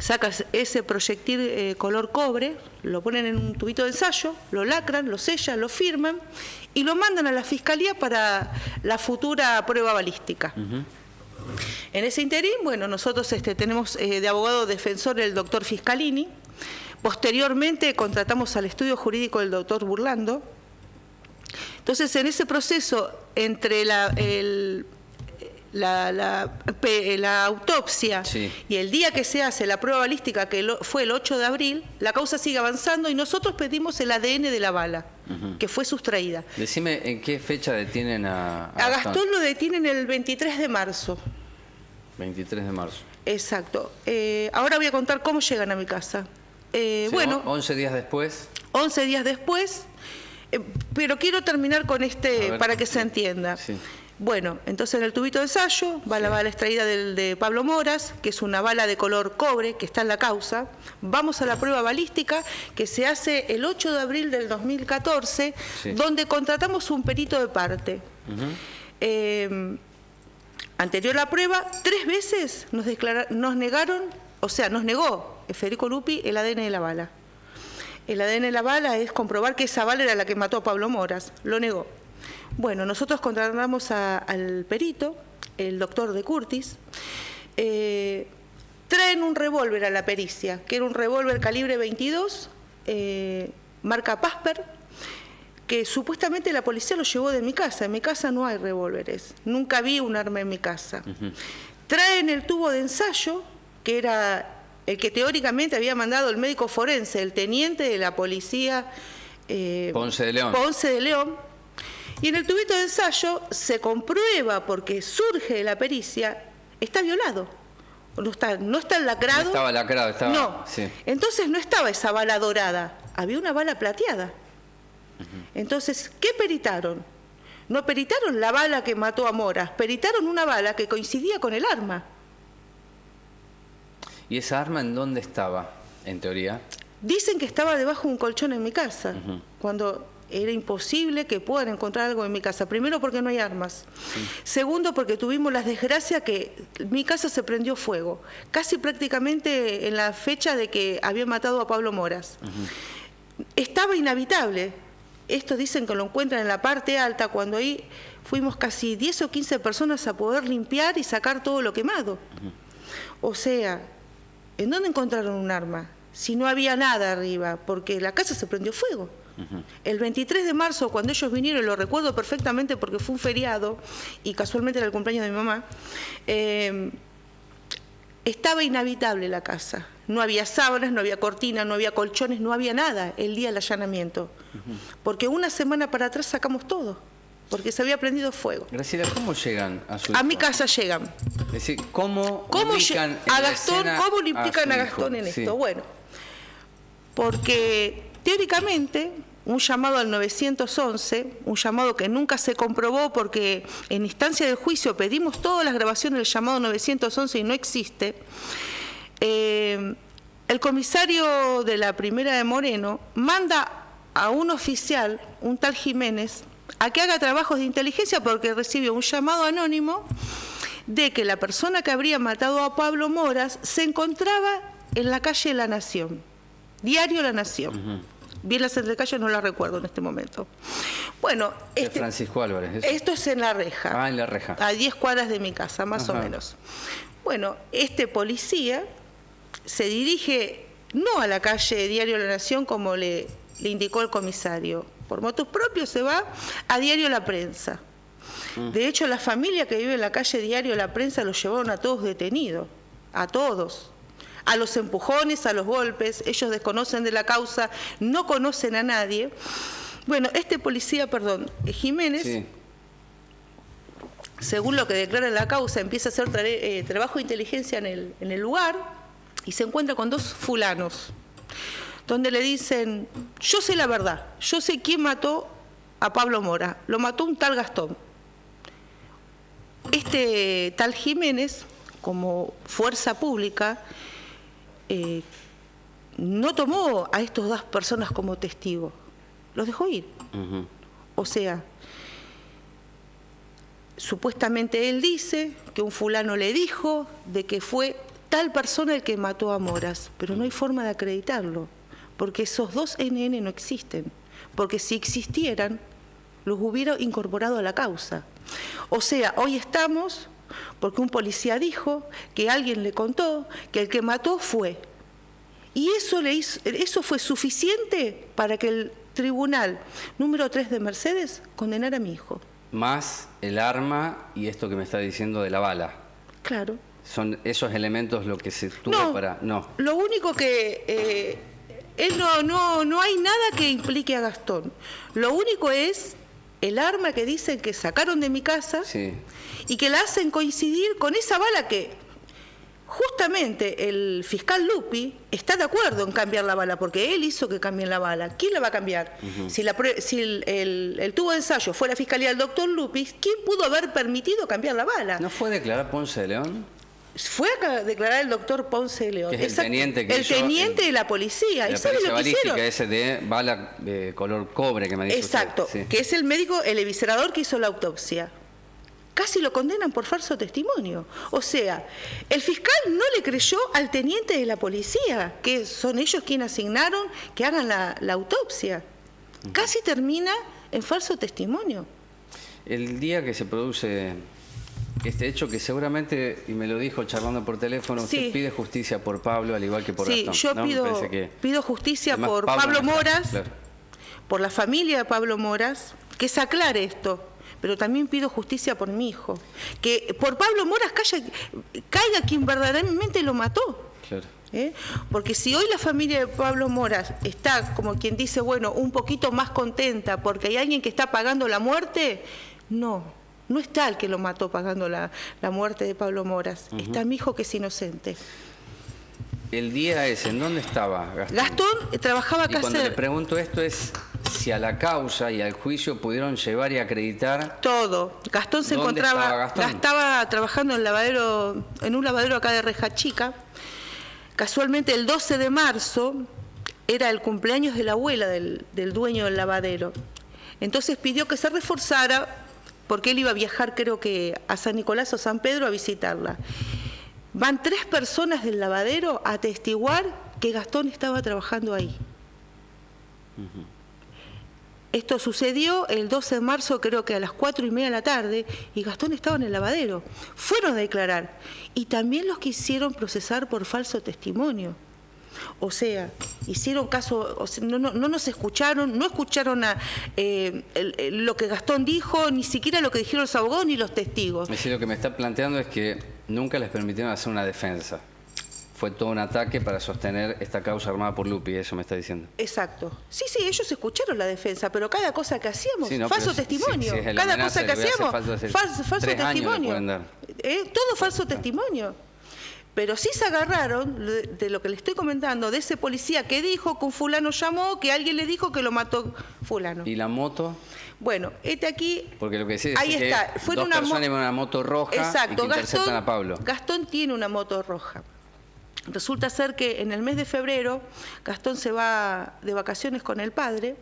saca ese proyectil color cobre, lo ponen en un tubito de ensayo, lo lacran, lo sellan, lo firman y lo mandan a la Fiscalía para la futura prueba balística. En ese interín, bueno, nosotros tenemos de abogado defensor el doctor Fiscalini. Posteriormente contratamos al estudio jurídico del doctor Burlando. Entonces, en ese proceso, entre la la autopsia Sí. y el día que se hace la prueba balística, que fue el 8 de abril, la causa sigue avanzando y nosotros pedimos el ADN de la bala, que fue sustraída. Decime, ¿en qué fecha detienen a A Gastón lo detienen el 23 de marzo. 23 de marzo. Exacto. Ahora voy a contar cómo llegan a mi casa. Sí, Bueno, 11 días después. 11 días después, pero quiero terminar con A ver, para que sí. se entienda. Sí. Bueno, entonces en el tubito de ensayo va la bala extraída de Pablo Moras, que es una bala de color cobre, que está en la causa. Vamos a la prueba balística, que se hace el 8 de abril del 2014, Sí. donde contratamos un perito de parte. Anterior a la prueba, 3 veces nos negó Federico Lupi el ADN de la bala. El ADN de la bala es comprobar que esa bala era la que mató a Pablo Moras. Lo negó. Bueno, nosotros contratamos al perito, el doctor de Curtis. Traen un revólver a la pericia, que era un revólver calibre 22, marca Pasper, que supuestamente la policía lo llevó de mi casa. En mi casa no hay revólveres. Nunca vi un arma en mi casa. Traen el tubo de ensayo, que era el que teóricamente había mandado el médico forense, el teniente de la policía Ponce de León. Ponce de León. Y en el tubito de ensayo se comprueba, porque surge de la pericia, está violado. No está lacrado. No estaba lacrado, estaba. No. Sí. Entonces no estaba esa bala dorada, había una bala plateada. Entonces, ¿qué peritaron? No peritaron la bala que mató a Moras, peritaron una bala que coincidía con el arma. ¿Y esa arma en dónde estaba, en teoría? Dicen que estaba debajo de un colchón en mi casa, cuando era imposible que puedan encontrar algo en mi casa. Primero, porque no hay armas. Segundo, porque tuvimos la desgracia que mi casa se prendió fuego, casi prácticamente en la fecha de que había matado a Pablo Moras. Estaba inhabitable. Esto dicen que lo encuentran en la parte alta, cuando ahí fuimos casi 10 o 15 personas a poder limpiar y sacar todo lo quemado. O sea, ¿en dónde encontraron un arma? Si no había nada arriba, porque la casa se prendió fuego. El 23 de marzo, cuando ellos vinieron, lo recuerdo perfectamente porque fue un feriado y casualmente era el cumpleaños de mi mamá, estaba inhabitable la casa. No había sábanas, no había cortinas, no había colchones, no había nada el día del allanamiento. Porque una semana para atrás sacamos todo, porque se había prendido fuego. Graciela, ¿cómo llegan a su A hijo? mi casa llegan. Es decir, ¿cómo ¿Cómo ubican en a la Gastón, escena cómo le a implican su a hijo? Gastón en Sí. esto? Bueno, porque teóricamente un llamado al 911, un llamado que nunca se comprobó porque en instancia de juicio pedimos todas las grabaciones del llamado 911 y no existe. El comisario de la Primera de Moreno manda a un oficial, un tal Jiménez, a que haga trabajos de inteligencia porque recibió un llamado anónimo de que la persona que habría matado a Pablo Moras se encontraba en la calle La Nación, diario La Nación. Bien las entrecalles no las recuerdo en este momento. Bueno, De Francisco Álvarez. ¿eso? esto es en La Reja. Ah, en La Reja. A 10 cuadras de mi casa, más o Ajá. menos. Bueno, este policía se dirige no a la calle Diario La Nación como le indicó el comisario. Por motos propios se va a Diario La Prensa. De hecho, la familia que vive en la calle Diario La Prensa los llevaron a todos detenidos, a todos. A los empujones, a los golpes, ellos desconocen de la causa, no conocen a nadie. Bueno, este policía, Jiménez, Sí. según lo que declara en la causa, empieza a hacer trabajo de inteligencia en el lugar y se encuentra con 2 fulanos, donde le dicen, yo sé la verdad, yo sé quién mató a Pablo Mora, lo mató un tal Gastón. Este tal Jiménez, como fuerza pública, no tomó a estos 2 personas como testigos, los dejó ir. O sea, supuestamente él dice que un fulano le dijo de que fue tal persona el que mató a Moras, pero no hay forma de acreditarlo, porque esos 2 NN no existen, porque si existieran, los hubiera incorporado a la causa. O sea, hoy estamos porque un policía dijo que alguien le contó que el que mató fue. Y eso fue suficiente para que el tribunal número 3 de Mercedes condenara a mi hijo. más el arma y esto que me está diciendo de la bala. Claro. ¿Son esos elementos lo que se tuvo No, para...? No. Lo único que... él no hay nada que implique a Gastón. Lo único es el arma que dicen que sacaron de mi casa Sí. y que la hacen coincidir con esa bala que justamente el fiscal Lupi está de acuerdo en cambiar la bala, porque él hizo que cambien la bala. ¿Quién la va a cambiar? Si el tubo de ensayo fue la fiscalía del doctor Lupi, ¿quién pudo haber permitido cambiar la bala? ¿No fue declarar Ponce de León? Fue a declarar el doctor Ponce de León. Que es el Exacto. teniente que el hizo teniente de la policía. ¿Y La sabe pericia lo que hicieron? balística ese de bala de color cobre que me dice Exacto, usted. Sí. que es el médico, el eviscerador que hizo la autopsia. Casi lo condenan por falso testimonio. O sea, el fiscal no le creyó al teniente de la policía, que son ellos quienes asignaron que hagan la autopsia. Casi termina en falso testimonio. El día que se produce este hecho, que seguramente, y me lo dijo charlando por teléfono, Sí. usted pide justicia por Pablo, al igual que por Sí, Gastón. yo ¿no? Me parece que... pido justicia Además, por Pablo no está, Moras, claro. por la familia de Pablo Moras, que se aclare esto. Pero también pido justicia por mi hijo. Que por Pablo Moras caiga quien verdaderamente lo mató. Claro. Porque si hoy la familia de Pablo Moras está, como quien dice, bueno, un poquito más contenta porque hay alguien que está pagando la muerte, no está el que lo mató pagando la muerte de Pablo Moras. Está mi hijo que es inocente. El día ese, ¿en dónde estaba Gastón? Gastón trabajaba Y acá cuando le cerca. pregunto esto es si a la causa y al juicio pudieron llevar y acreditar... Todo. Gastón se ¿Dónde encontraba, estaba Gastón? estaba trabajando en un lavadero acá de Reja Chica. Casualmente el 12 de marzo era el cumpleaños de la abuela del dueño del lavadero. Entonces pidió que se reforzara porque él iba a viajar, creo que a San Nicolás o San Pedro a visitarla. Van 3 personas del lavadero a atestiguar que Gastón estaba trabajando ahí. Esto sucedió el 12 de marzo, creo que a las 4:30 de la tarde, y Gastón estaba en el lavadero. Fueron a declarar. Y también los quisieron procesar por falso testimonio. O sea, hicieron caso, o sea, no nos escucharon, no escucharon lo que Gastón dijo, ni siquiera lo que dijeron los abogados ni los testigos. Es decir, lo que me está planteando es que nunca les permitieron hacer una defensa. Fue todo un ataque para sostener esta causa armada por Lupi, eso me está diciendo. Exacto. Sí, ellos escucharon la defensa, pero cada cosa que hacíamos, Sí, no, falso pero testimonio. si es la Cada amenaza cosa que de que voy a hacer hacíamos, falso 3 años le testimonio. pueden dar. Todo falso testimonio. Pero sí se agarraron de lo que le estoy comentando, de ese policía que dijo que un fulano llamó, que alguien le dijo que lo mató fulano. ¿Y la moto? Bueno, aquí... Porque lo que sí es ahí que está. dos personas en una moto roja y que interceptan a Pablo. Gastón tiene una moto roja. Resulta ser que en el mes de febrero Gastón se va de vacaciones con el padre.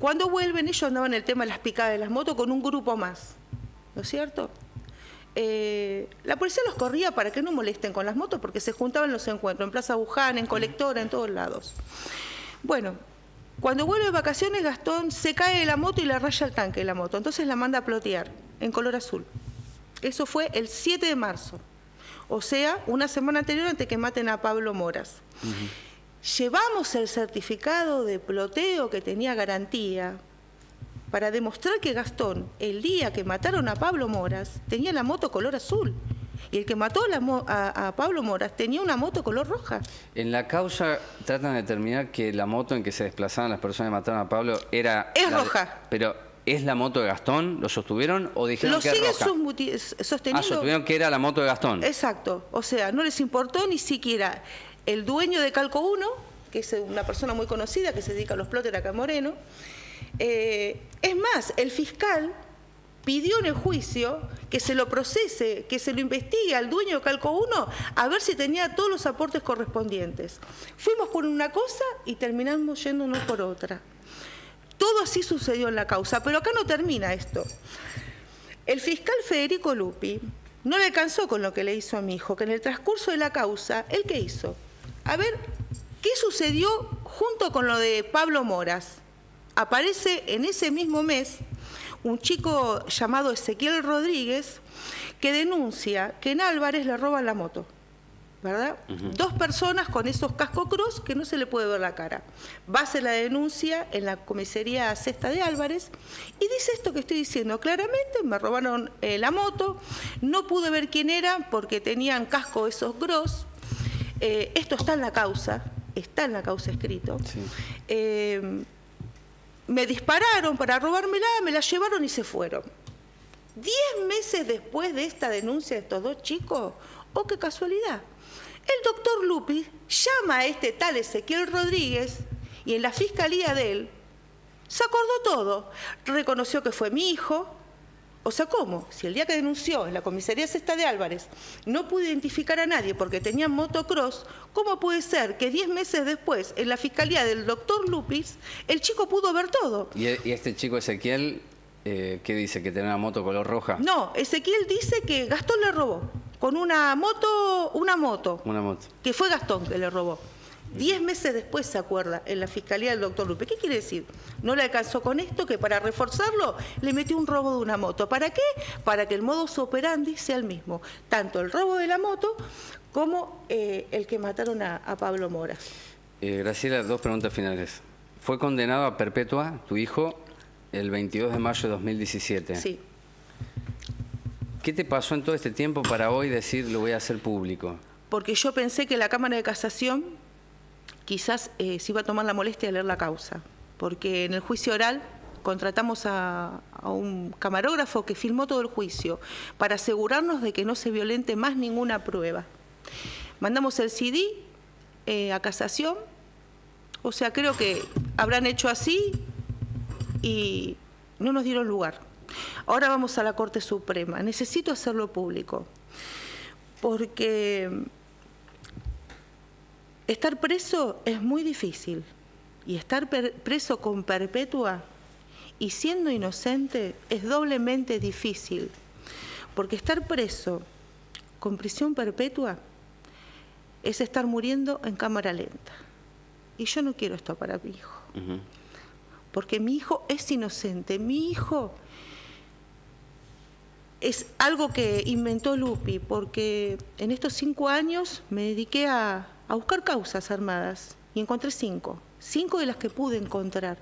Cuando vuelven, ellos andaban en el tema de las picadas de las motos con un grupo más, ¿no es cierto? La policía los corría para que no molesten con las motos porque se juntaban los encuentros en Plaza Buján, en Colectora, en todos lados. Bueno, cuando vuelve de vacaciones Gastón se cae de la moto y le raya el tanque de la moto, entonces la manda a plotear en color azul. Eso fue el 7 de marzo, o sea, una semana anterior antes que maten a Pablo Moras. Llevamos el certificado de ploteo que tenía garantía para demostrar que Gastón, el día que mataron a Pablo Moras, tenía la moto color azul. Y el que mató a Pablo Moras tenía una moto color roja. En la causa tratan de determinar que la moto en que se desplazaban las personas que mataron a Pablo era... Es roja. Pero, ¿es la moto de Gastón? ¿Lo sostuvieron o dijeron que es roja? Lo siguen sosteniendo. Sostuvieron que era la moto de Gastón. Exacto. O sea, no les importó ni siquiera el dueño de Calco 1, que es una persona muy conocida que se dedica a los plotters acá en Moreno. Es más, el fiscal pidió en el juicio que se lo procese, que se lo investigue al dueño de Calco 1 a ver si tenía todos los aportes correspondientes. Fuimos por una cosa y terminamos yéndonos por otra. Todo así sucedió en la causa, pero acá no termina esto. El fiscal Federico Lupi no le alcanzó con lo que le hizo a mi hijo, que en el transcurso de la causa, ¿él qué hizo? A ver, ¿qué sucedió junto con lo de Pablo Moras? Aparece en ese mismo mes un chico llamado Ezequiel Rodríguez que denuncia que en Álvarez le roban la moto. ¿verdad? 2 personas con esos casco cruz que no se le puede ver la cara. Va a hacer la denuncia en la comisaría Cesta de Álvarez y dice esto que estoy diciendo claramente: me robaron la moto, no pude ver quién era porque tenían casco esos gros. Esto está en la causa escrito. Sí. Me dispararon para robármela, me la llevaron y se fueron. 10 meses después de esta denuncia de estos 2 chicos, ¡oh, qué casualidad! El doctor Lupi llama a este tal Ezequiel Rodríguez y en la fiscalía de él se acordó todo. Reconoció que fue mi hijo. O sea, ¿cómo? Si el día que denunció en la comisaría Cesta de Álvarez no pudo identificar a nadie porque tenían motocross, ¿cómo puede ser que 10 meses después en la fiscalía del doctor Lupis el chico pudo ver todo? ¿Y este chico Ezequiel qué dice? ¿Que tenía una moto color roja? No, Ezequiel dice que Gastón le robó con una moto. Una moto. Que fue Gastón que le robó. 10 meses después se acuerda en la fiscalía del doctor Lupe. ¿Qué quiere decir? No le alcanzó con esto, que para reforzarlo le metió un robo de una moto. ¿Para qué? Para que el modus operandi sea el mismo. Tanto el robo de la moto como el que mataron a Pablo Mora. Graciela, 2 preguntas finales. Fue condenado a perpetua tu hijo el 22 de mayo de 2017. Sí. ¿Qué te pasó en todo este tiempo para hoy decir lo voy a hacer público? Porque yo pensé que la Cámara de Casación quizás se iba a tomar la molestia de leer la causa, porque en el juicio oral contratamos a un camarógrafo que filmó todo el juicio para asegurarnos de que no se violente más ninguna prueba. Mandamos el CD a Casación, o sea, creo que habrán hecho así y no nos dieron lugar. Ahora vamos a la Corte Suprema. Necesito hacerlo público, porque estar preso es muy difícil, y estar preso con perpetua y siendo inocente es doblemente difícil, porque estar preso con prisión perpetua es estar muriendo en cámara lenta. Y yo no quiero esto para mi hijo, porque mi hijo es inocente. Mi hijo es algo que inventó Lupi, porque en estos 5 años me dediqué a buscar causas armadas y encontré 5 de las que pude encontrar.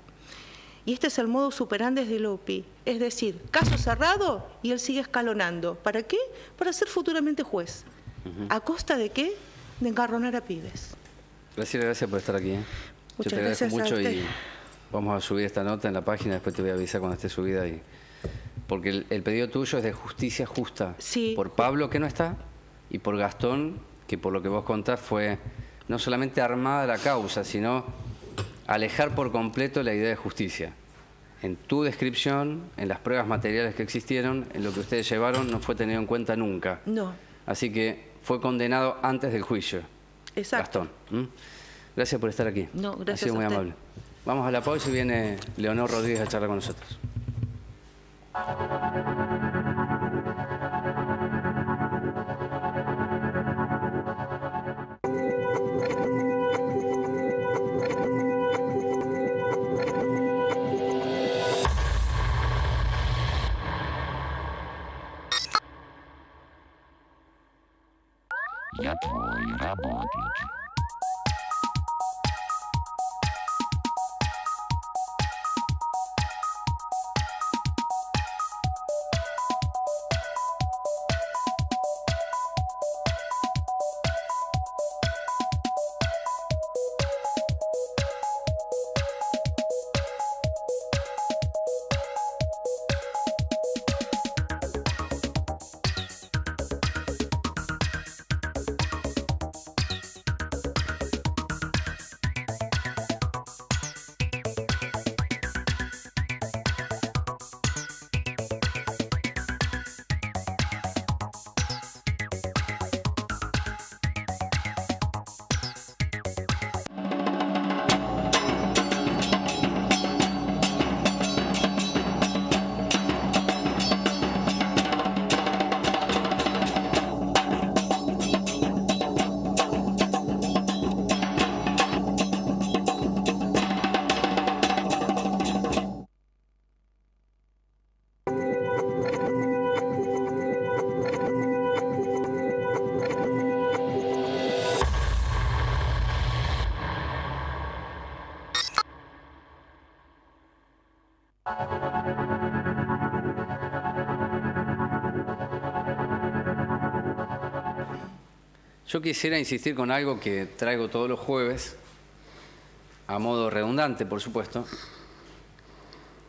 Y este es el modus operandi de Lupi, es decir, caso cerrado y él sigue escalonando. ¿Para qué? Para ser futuramente juez. ¿A costa de qué? De engarronar a pibes. Gracias por estar aquí. Yo te agradezco mucho y vamos a subir esta nota en la página, después te voy a avisar cuando esté subida. Porque el pedido tuyo es de justicia justa. Sí. Por Pablo, que no está, y por Gastón, que por lo que vos contás fue no solamente armada la causa, sino alejar por completo la idea de justicia. En tu descripción, en las pruebas materiales que existieron, en lo que ustedes llevaron, no fue tenido en cuenta nunca. No. Así que fue condenado antes del juicio. Exacto. Gastón. Gracias por estar aquí. No, gracias ha sido muy a usted. amable. Vamos a la pausa y viene Leonor Rodríguez a charlar con nosotros. Я твой работник. Yo quisiera insistir con algo que traigo todos los jueves, a modo redundante, por supuesto,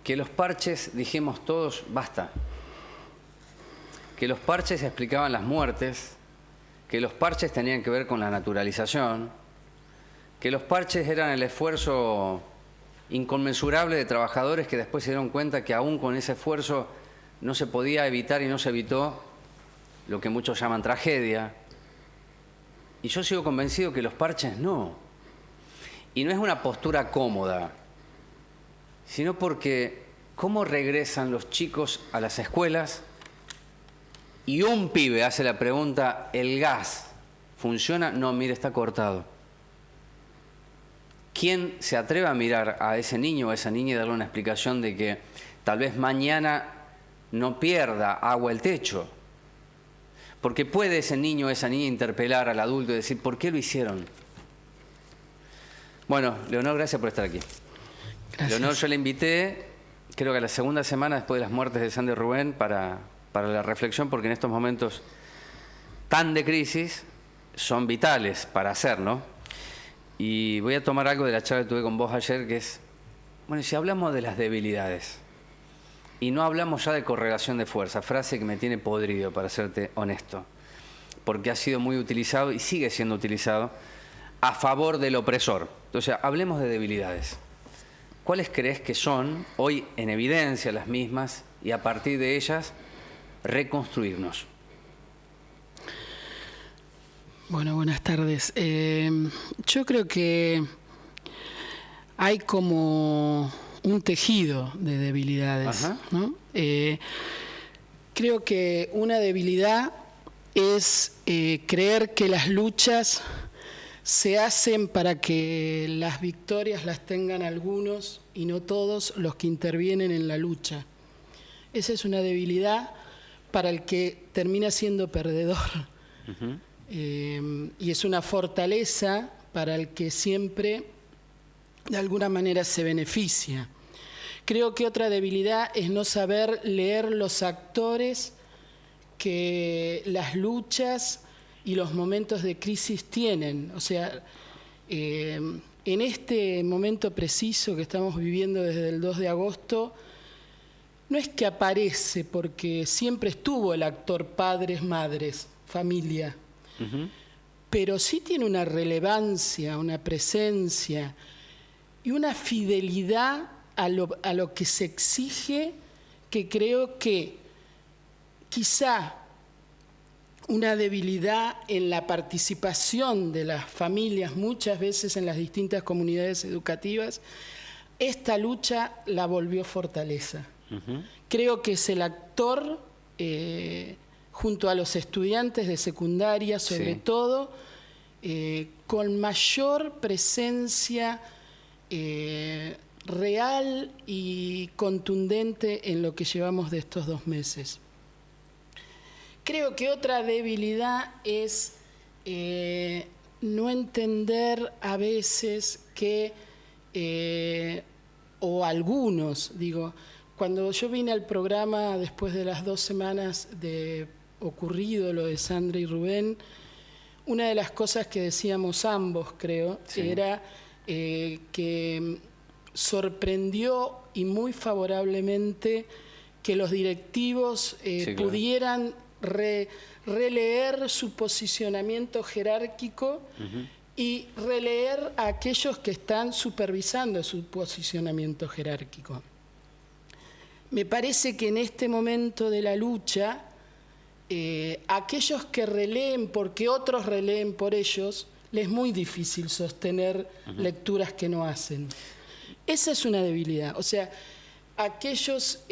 que los parches, dijimos todos, basta. Que los parches explicaban las muertes, que los parches tenían que ver con la naturalización, que los parches eran el esfuerzo inconmensurable de trabajadores que después se dieron cuenta que aún con ese esfuerzo no se podía evitar y no se evitó lo que muchos llaman tragedia. Y yo sigo convencido que los parches no. Y no es una postura cómoda, sino porque ¿cómo regresan los chicos a las escuelas? Y un pibe hace la pregunta, ¿el gas funciona? No, mire, está cortado. ¿Quién se atreve a mirar a ese niño o a esa niña y darle una explicación de que tal vez mañana no pierda agua el techo? Porque puede ese niño o esa niña interpelar al adulto y decir, ¿por qué lo hicieron? Bueno, Leonor, gracias por estar aquí. Gracias. Leonor, yo le invité, creo que a la segunda semana después de las muertes de Sandra y Rubén, para la reflexión, porque en estos momentos tan de crisis son vitales para hacer, ¿no? Y voy a tomar algo de la charla que tuve con vos ayer, que es, bueno, si hablamos de las debilidades, y no hablamos ya de correlación de fuerza, frase que me tiene podrido, para serte honesto, porque ha sido muy utilizado y sigue siendo utilizado a favor del opresor. Entonces, hablemos de debilidades. ¿Cuáles crees que son hoy en evidencia las mismas y a partir de ellas reconstruirnos? Bueno, buenas tardes. Yo creo que hay como un tejido de debilidades, ¿no? Creo que una debilidad es creer que las luchas se hacen para que las victorias las tengan algunos y no todos los que intervienen en la lucha. Esa es una debilidad para el que termina siendo perdedor. Uh-huh. Y es una fortaleza para el que siempre de alguna manera se beneficia. Creo que otra debilidad es no saber leer los actores que las luchas y los momentos de crisis tienen. O sea, en este momento preciso que estamos viviendo desde el 2 de agosto, no es que aparece porque siempre estuvo el actor padres, madres, familia, uh-huh, pero sí tiene una relevancia, una presencia y una fidelidad a lo que se exige, que creo que quizá una debilidad en la participación de las familias, muchas veces en las distintas comunidades educativas, esta lucha la volvió fortaleza. Uh-huh. Creo que es el actor, junto a los estudiantes de secundaria, sobre todo, con mayor presencia real y contundente en lo que llevamos de estos 2 meses. Creo que otra debilidad es no entender a veces que, o algunos, digo, cuando yo vine al programa después de las 2 semanas de ocurrido lo de Sandra y Rubén, una de las cosas que decíamos ambos, creo, era que sorprendió y muy favorablemente que los directivos pudieran releer su posicionamiento jerárquico, uh-huh, y releer a aquellos que están supervisando su posicionamiento jerárquico. Me parece que en este momento de la lucha, aquellos que releen porque otros releen por ellos, les es muy difícil sostener, uh-huh, lecturas que no hacen. Esa es una debilidad. O sea, aquellos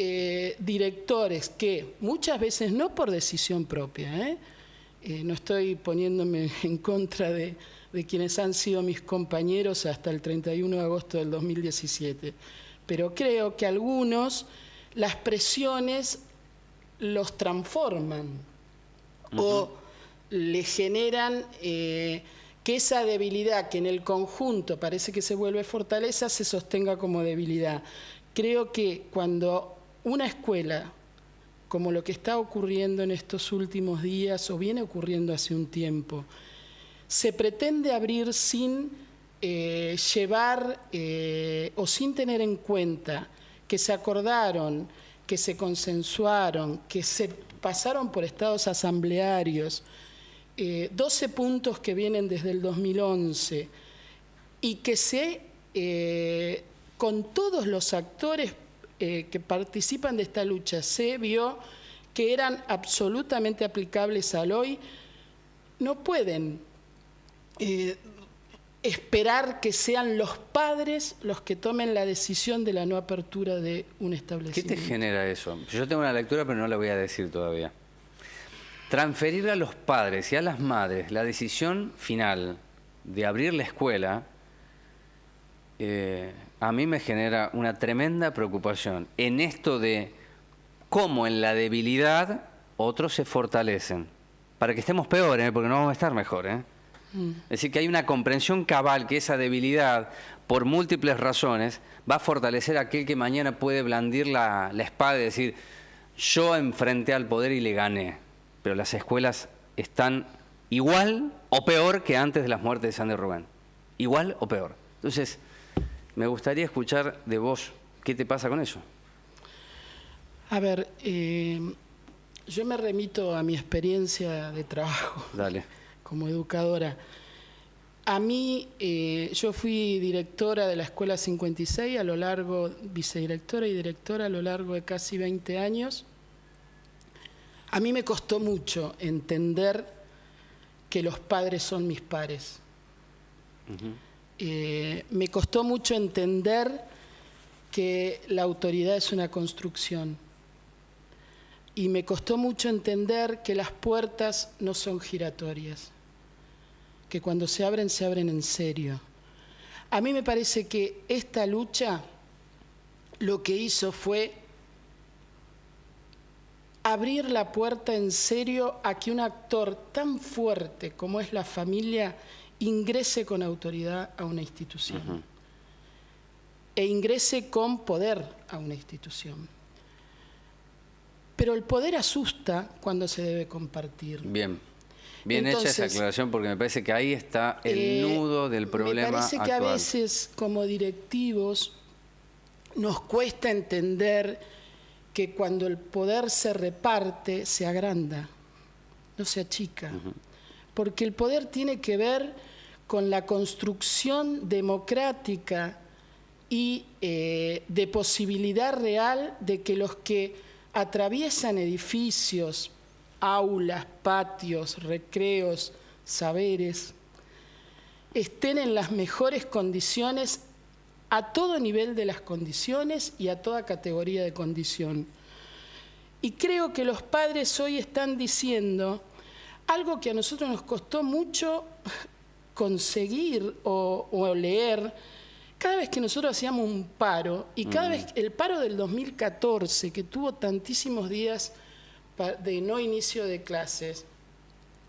directores que muchas veces no por decisión propia, no estoy poniéndome en contra de quienes han sido mis compañeros hasta el 31 de agosto del 2017, pero creo que algunos las presiones los transforman, uh-huh, o le generan que esa debilidad que en el conjunto parece que se vuelve fortaleza se sostenga como debilidad. Creo que cuando una escuela, como lo que está ocurriendo en estos últimos días o viene ocurriendo hace un tiempo, se pretende abrir sin llevar o sin tener en cuenta que se acordaron, que se consensuaron, que se pasaron por estados asamblearios, 12 puntos que vienen desde el 2011 y que con todos los actores que participan de esta lucha se vio que eran absolutamente aplicables al hoy, no pueden esperar que sean los padres los que tomen la decisión de la no apertura de un establecimiento. ¿Qué te genera eso? Yo tengo una lectura, pero no la voy a decir todavía. Transferir a los padres y a las madres la decisión final de abrir la escuela, a mí me genera una tremenda preocupación en esto de cómo en la debilidad otros se fortalecen. Para que estemos peor, porque no vamos a estar mejor. Es decir, que hay una comprensión cabal que esa debilidad, por múltiples razones, va a fortalecer a aquel que mañana puede blandir la espada y decir, yo enfrenté al poder y le gané. Pero las escuelas están igual o peor que antes de las muertes de Sandro Rubén. Igual o peor. Entonces, me gustaría escuchar de vos, ¿qué te pasa con eso? A ver, yo me remito a mi experiencia de trabajo. Dale. Como educadora. A mí, yo fui directora de la Escuela 56 a lo largo, vicedirectora y directora a lo largo de casi 20 años. A mí me costó mucho entender que los padres son mis pares. Me costó mucho entender que la autoridad es una construcción. Y me costó mucho entender que las puertas no son giratorias, que cuando se abren en serio. A mí me parece que esta lucha lo que hizo fue abrir la puerta en serio a que un actor tan fuerte como es la familia ingrese con autoridad a una institución e ingrese con poder a una institución. Pero el poder asusta cuando se debe compartir. Bien entonces, hecha esa aclaración, porque me parece que ahí está el nudo del problema actual. Me parece que a veces, como directivos, nos cuesta entender que cuando el poder se reparte, se agranda, no se achica. Porque el poder tiene que ver con la construcción democrática y de posibilidad real de que los que atraviesan edificios, aulas, patios, recreos, saberes, estén en las mejores condiciones a todo nivel de las condiciones y a toda categoría de condición. Y creo que los padres hoy están diciendo algo que a nosotros nos costó mucho conseguir o leer. Cada vez que nosotros hacíamos un paro, y cada vez el paro del 2014, que tuvo tantísimos días de no inicio de clases,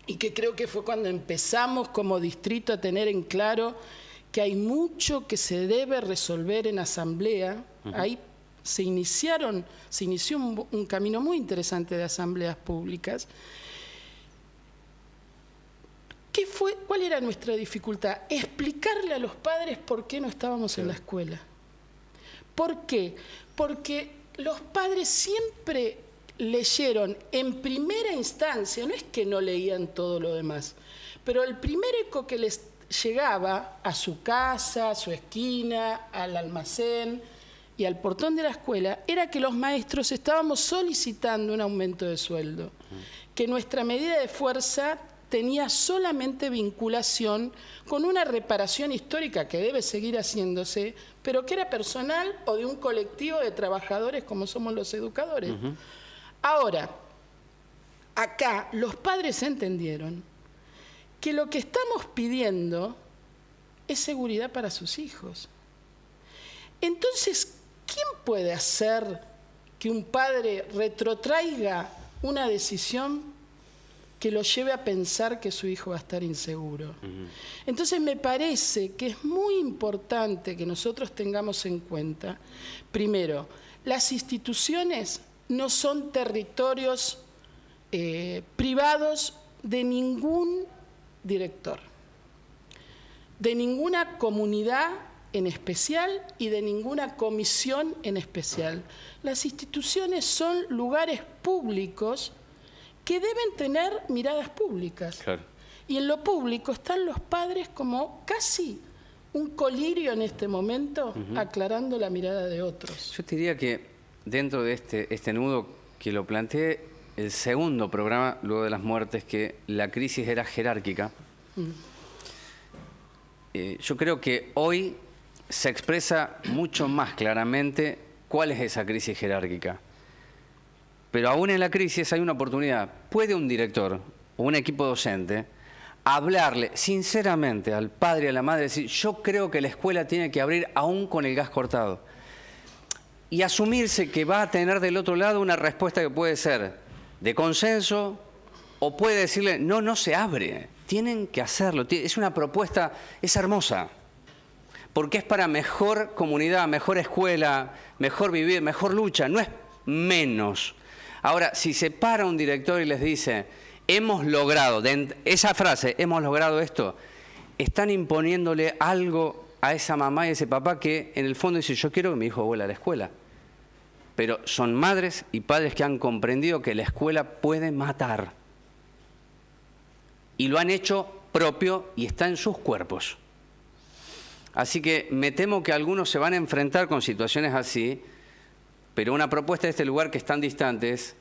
y que creo que fue cuando empezamos como distrito a tener en claro que hay mucho que se debe resolver en asamblea. Ahí se inició un camino muy interesante de asambleas públicas. ¿Cuál era nuestra dificultad? Explicarle a los padres por qué no estábamos en la escuela. ¿Por qué? Porque los padres siempre leyeron en primera instancia, no es que no leían todo lo demás, pero el primer eco que les llegaba a su casa, a su esquina, al almacén y al portón de la escuela, era que los maestros estábamos solicitando un aumento de sueldo, que nuestra medida de fuerza tenía solamente vinculación con una reparación histórica que debe seguir haciéndose, pero que era personal o de un colectivo de trabajadores como somos los educadores. Ahora, acá los padres entendieron que lo que estamos pidiendo es seguridad para sus hijos. Entonces, ¿quién puede hacer que un padre retrotraiga una decisión que lo lleve a pensar que su hijo va a estar inseguro? Entonces me parece que es muy importante que nosotros tengamos en cuenta, primero, las instituciones no son territorios privados de ningún director. de ninguna comunidad en especial y de ninguna comisión en especial. Las instituciones son lugares públicos que deben tener miradas públicas. Claro. Y en lo público están los padres como casi un colirio en este momento, aclarando la mirada de otros. Yo te diría que dentro de este nudo que lo planteé, el segundo programa, luego de las muertes, que la crisis era jerárquica, yo creo que hoy se expresa mucho más claramente cuál es esa crisis jerárquica. Pero aún en la crisis hay una oportunidad. ¿Puede un director o un equipo docente hablarle sinceramente al padre y a la madre, decir, yo creo que la escuela tiene que abrir aún con el gas cortado? Y asumirse que va a tener del otro lado una respuesta que puede ser de consenso o puede decirle, no, no se abre, tienen que hacerlo. Es una propuesta, es hermosa, porque es para mejor comunidad, mejor escuela, mejor vivir, mejor lucha, no es menos. Ahora, si se para un director y les dice, hemos logrado, esa frase, hemos logrado esto, están imponiéndole algo a esa mamá y a ese papá que en el fondo dice, yo quiero que mi hijo vuelva a la escuela. Pero son madres y padres que han comprendido que la escuela puede matar. Y lo han hecho propio y está en sus cuerpos. Así que me temo que algunos se van a enfrentar con situaciones así, pero una propuesta de este lugar que están distantes,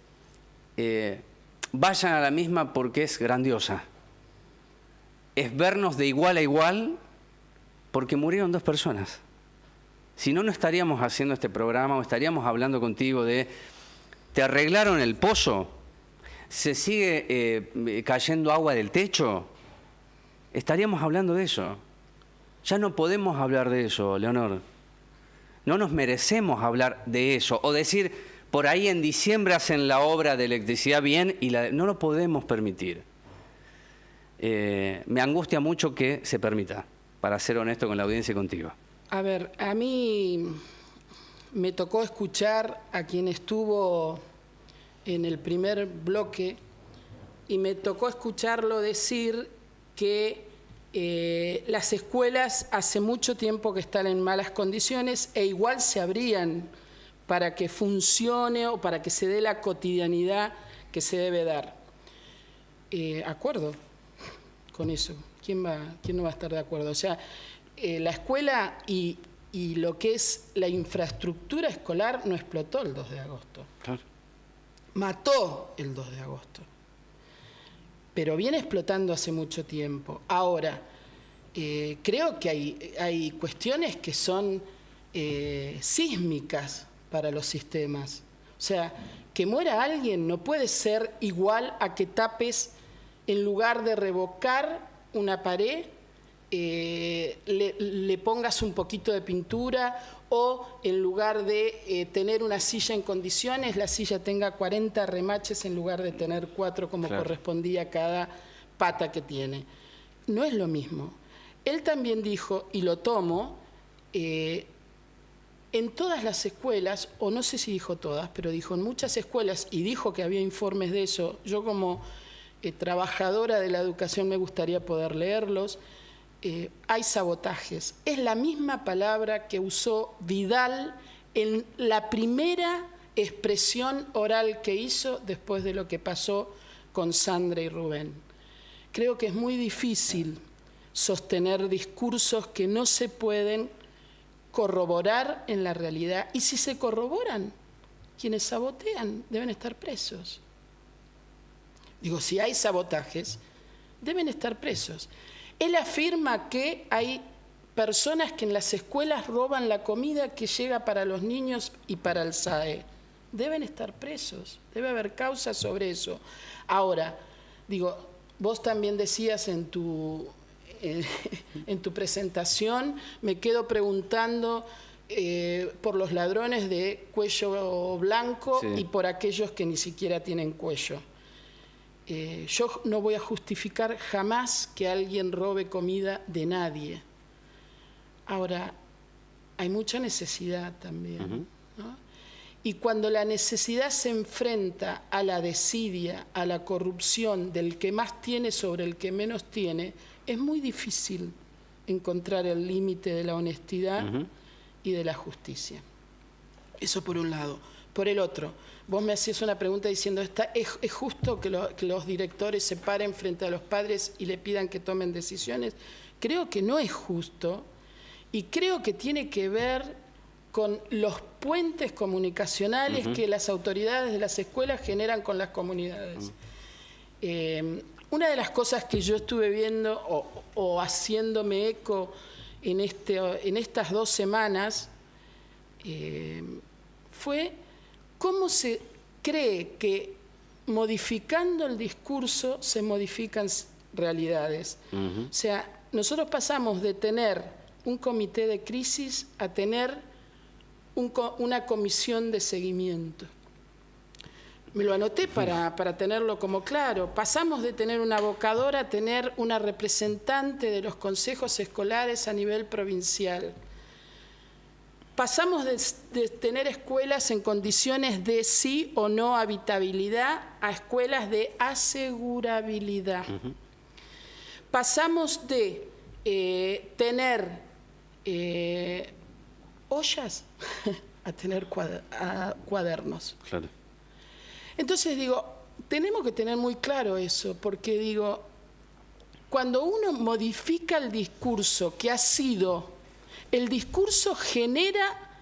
vayan a la misma porque es grandiosa. Es vernos de igual a igual porque murieron 2 personas. Si no, no estaríamos haciendo este programa o estaríamos hablando contigo de, ¿te arreglaron el pozo? ¿Se sigue cayendo agua del techo? Estaríamos hablando de eso. Ya no podemos hablar de eso, Leonor. No nos merecemos hablar de eso. O decir, por ahí en diciembre hacen la obra de electricidad bien y no lo podemos permitir. Me angustia mucho que se permita, para ser honesto con la audiencia y contigo. A ver, a mí me tocó escuchar a quien estuvo en el primer bloque y me tocó escucharlo decir que las escuelas hace mucho tiempo que están en malas condiciones e igual se abrían para que funcione o para que se dé la cotidianidad que se debe dar. Acuerdo con eso. ¿Quién no va a estar de acuerdo? O sea, la escuela y lo que es la infraestructura escolar no explotó el 2 de agosto. Claro. Mató el 2 de agosto. Pero viene explotando hace mucho tiempo. Ahora, creo que hay cuestiones que son sísmicas para los sistemas. O sea, que muera alguien no puede ser igual a que tapes, en lugar de revocar una pared, le pongas un poquito de pintura, o en lugar de tener una silla en condiciones, la silla tenga 40 remaches en lugar de tener 4 como correspondía a cada pata que tiene. No es lo mismo. Él también dijo, y lo tomo, en todas las escuelas, o no sé si dijo todas, pero dijo en muchas escuelas, y dijo que había informes de eso, yo como trabajadora de la educación me gustaría poder leerlos, hay sabotajes. Es la misma palabra que usó Vidal en la primera expresión oral que hizo después de lo que pasó con Sandra y Rubén. Creo que es muy difícil sostener discursos que no se pueden corroborar en la realidad. Y si se corroboran, quienes sabotean deben estar presos. Digo, si hay sabotajes, deben estar presos. Él afirma que hay personas que en las escuelas roban la comida que llega para los niños y para el SAE. Deben estar presos, debe haber causas sobre eso. Ahora, digo, vos también decías en tu presentación, me quedo preguntando por los ladrones de cuello blanco y por aquellos que ni siquiera tienen cuello. Yo no voy a justificar jamás que alguien robe comida de nadie. Ahora, hay mucha necesidad también, ¿no? Y cuando la necesidad se enfrenta a la desidia, a la corrupción del que más tiene sobre el que menos tiene, es muy difícil encontrar el límite de la honestidad y de la justicia. Eso por un lado. Por el otro, vos me hacías una pregunta diciendo, ¿es justo que los directores se paren frente a los padres y le pidan que tomen decisiones? Creo que no es justo y creo que tiene que ver con los puentes comunicacionales que las autoridades de las escuelas generan con las comunidades. Una de las cosas que yo estuve viendo o haciéndome eco en estas 2 semanas fue cómo se cree que modificando el discurso se modifican realidades. O sea, nosotros pasamos de tener un comité de crisis a tener una comisión de seguimiento. Me lo anoté para tenerlo como claro. Pasamos de tener una vocadora a tener una representante de los consejos escolares a nivel provincial. Pasamos de tener escuelas en condiciones de sí o no habitabilidad a escuelas de asegurabilidad. Pasamos de tener ollas a tener cuadernos. Claro. Entonces digo, tenemos que tener muy claro eso, porque digo, cuando uno modifica el discurso que ha sido, el discurso genera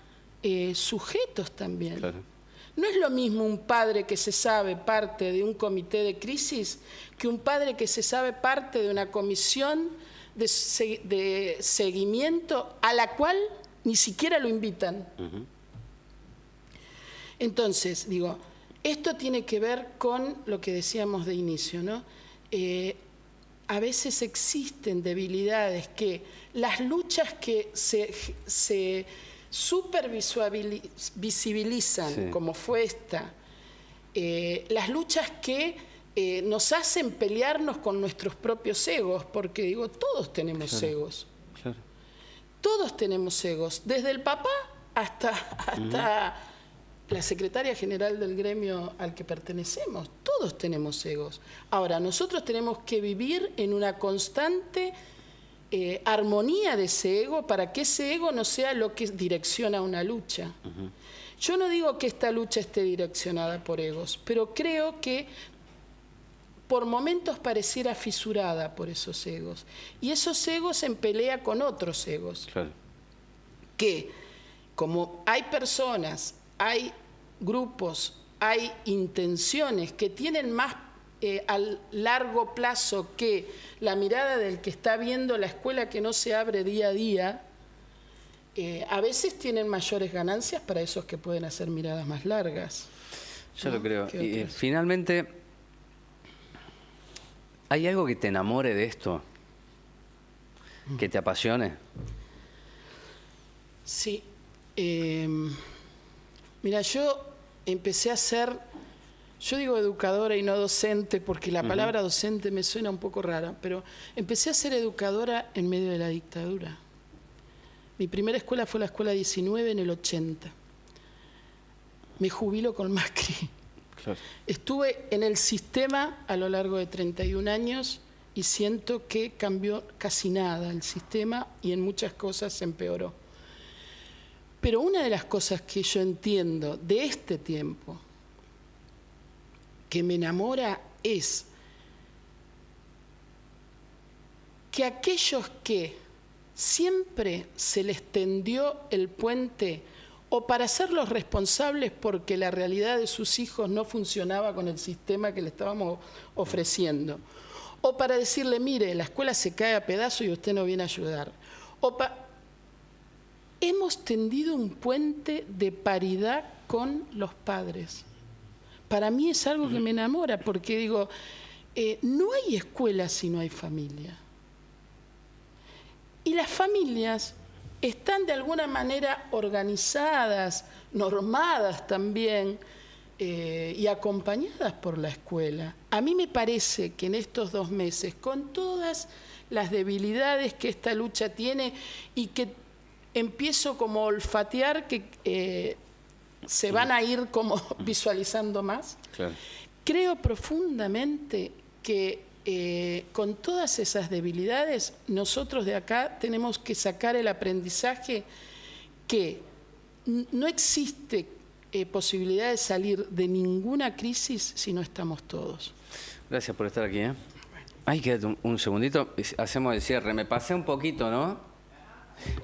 sujetos también. Claro. No es lo mismo un padre que se sabe parte de un comité de crisis que un padre que se sabe parte de una comisión de seguimiento a la cual ni siquiera lo invitan. Entonces, digo, esto tiene que ver con lo que decíamos de inicio, ¿no? A veces existen debilidades que las luchas que se supervisibilizan, como fue esta, las luchas que nos hacen pelearnos con nuestros propios egos, porque digo, todos tenemos egos. Claro. Todos tenemos egos, desde el papá hasta la secretaria general del gremio al que pertenecemos. Todos tenemos egos. Ahora, nosotros tenemos que vivir en una constante armonía de ese ego para que ese ego no sea lo que direcciona una lucha. Yo no digo que esta lucha esté direccionada por egos, pero creo que por momentos pareciera fisurada por esos egos. Y esos egos en pelea con otros egos. Claro. Que, como hay personas, hay grupos, hay intenciones que tienen más a largo plazo que la mirada del que está viendo la escuela que no se abre día a día, a veces tienen mayores ganancias para esos que pueden hacer miradas más largas. Yo lo creo. Y finalmente, ¿hay algo que te enamore de esto? ¿Que te apasione? Sí. Mira, yo empecé a ser, yo digo educadora y no docente, porque la palabra docente me suena un poco rara, pero empecé a ser educadora en medio de la dictadura. Mi primera escuela fue la Escuela 19 en el 80. Me jubilo con Macri. Claro. Estuve en el sistema a lo largo de 31 años y siento que cambió casi nada el sistema y en muchas cosas se empeoró. Pero una de las cosas que yo entiendo de este tiempo, que me enamora, es que aquellos que siempre se les tendió el puente o para hacerlos responsables porque la realidad de sus hijos no funcionaba con el sistema que le estábamos ofreciendo, o para decirle, mire, la escuela se cae a pedazos y usted no viene a ayudar, hemos tendido un puente de paridad con los padres. Para mí es algo que me enamora, porque digo, no hay escuela si no hay familia. Y las familias están de alguna manera organizadas, normadas también, y acompañadas por la escuela. A mí me parece que en estos 2 meses, con todas las debilidades que esta lucha tiene y que empiezo como a olfatear que se van a ir como visualizando más. Claro. Creo profundamente que con todas esas debilidades, nosotros de acá tenemos que sacar el aprendizaje que no existe posibilidad de salir de ninguna crisis si no estamos todos. Gracias por estar aquí, ¿eh? Ay, quédate un segundito, hacemos el cierre. Me pasé un poquito, ¿no?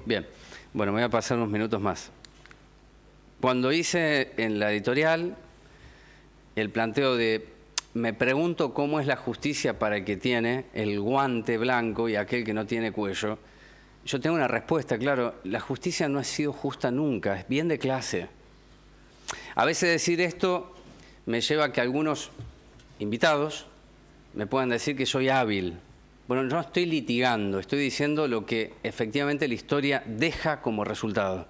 Bien, bueno, me voy a pasar unos minutos más. Cuando hice en la editorial el planteo de me pregunto cómo es la justicia para el que tiene el guante blanco y aquel que no tiene cuello, yo tengo una respuesta, claro, la justicia no ha sido justa nunca, es bien de clase. A veces decir esto me lleva a que algunos invitados me puedan decir que soy hábil. Bueno, no estoy litigando, estoy diciendo lo que efectivamente la historia deja como resultado.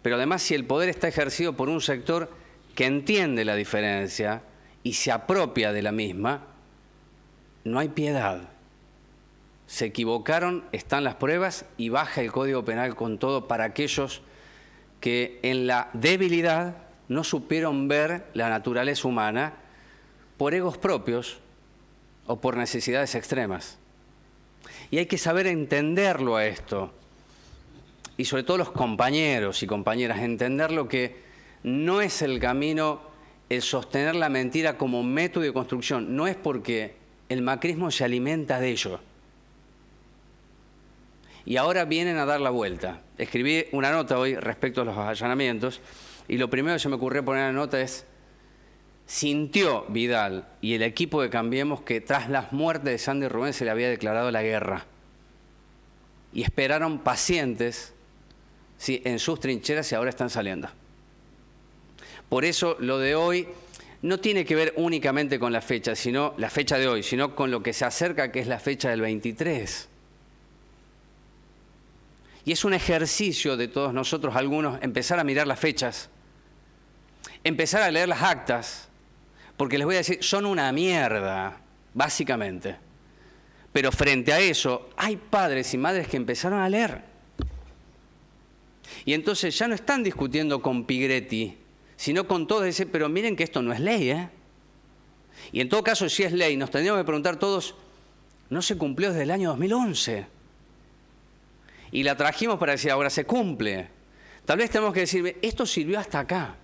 Pero además, si el poder está ejercido por un sector que entiende la diferencia y se apropia de la misma, no hay piedad. Se equivocaron, están las pruebas y baja el Código Penal con todo para aquellos que en la debilidad no supieron ver la naturaleza humana por egos propios o por necesidades extremas. Y hay que saber entenderlo a esto. Y sobre todo los compañeros y compañeras, entender lo que no es el camino el sostener la mentira como método de construcción. No es porque el macrismo se alimenta de ello. Y ahora vienen a dar la vuelta. Escribí una nota hoy respecto a los allanamientos y lo primero que se me ocurrió poner en la nota es: sintió Vidal y el equipo de Cambiemos que tras las muertes de Sandy Rubén se le había declarado la guerra. Y esperaron pacientes, sí, en sus trincheras y ahora están saliendo. Por eso lo de hoy no tiene que ver únicamente con la fecha de hoy, sino con lo que se acerca, que es la fecha del 23. Y es un ejercicio de todos nosotros, algunos, empezar a mirar las fechas, empezar a leer las actas, porque les voy a decir, son una mierda, básicamente. Pero frente a eso, hay padres y madres que empezaron a leer. Y entonces ya no están discutiendo con Pigretti, sino con todos, dicen, pero miren que esto no es ley, ¿eh? Y en todo caso, si es ley, nos tendríamos que preguntar todos, no se cumplió desde el año 2011. Y la trajimos para decir, ahora se cumple. Tal vez tenemos que decir, esto sirvió hasta acá.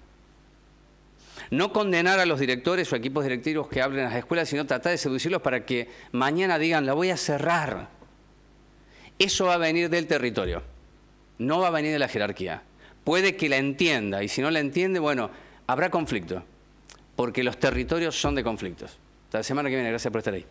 No condenar a los directores o equipos directivos que hablen a las escuelas, sino tratar de seducirlos para que mañana digan, la voy a cerrar. Eso va a venir del territorio, no va a venir de la jerarquía. Puede que la entienda, y si no la entiende, bueno, habrá conflicto, porque los territorios son de conflictos. Hasta la semana que viene, gracias por estar ahí.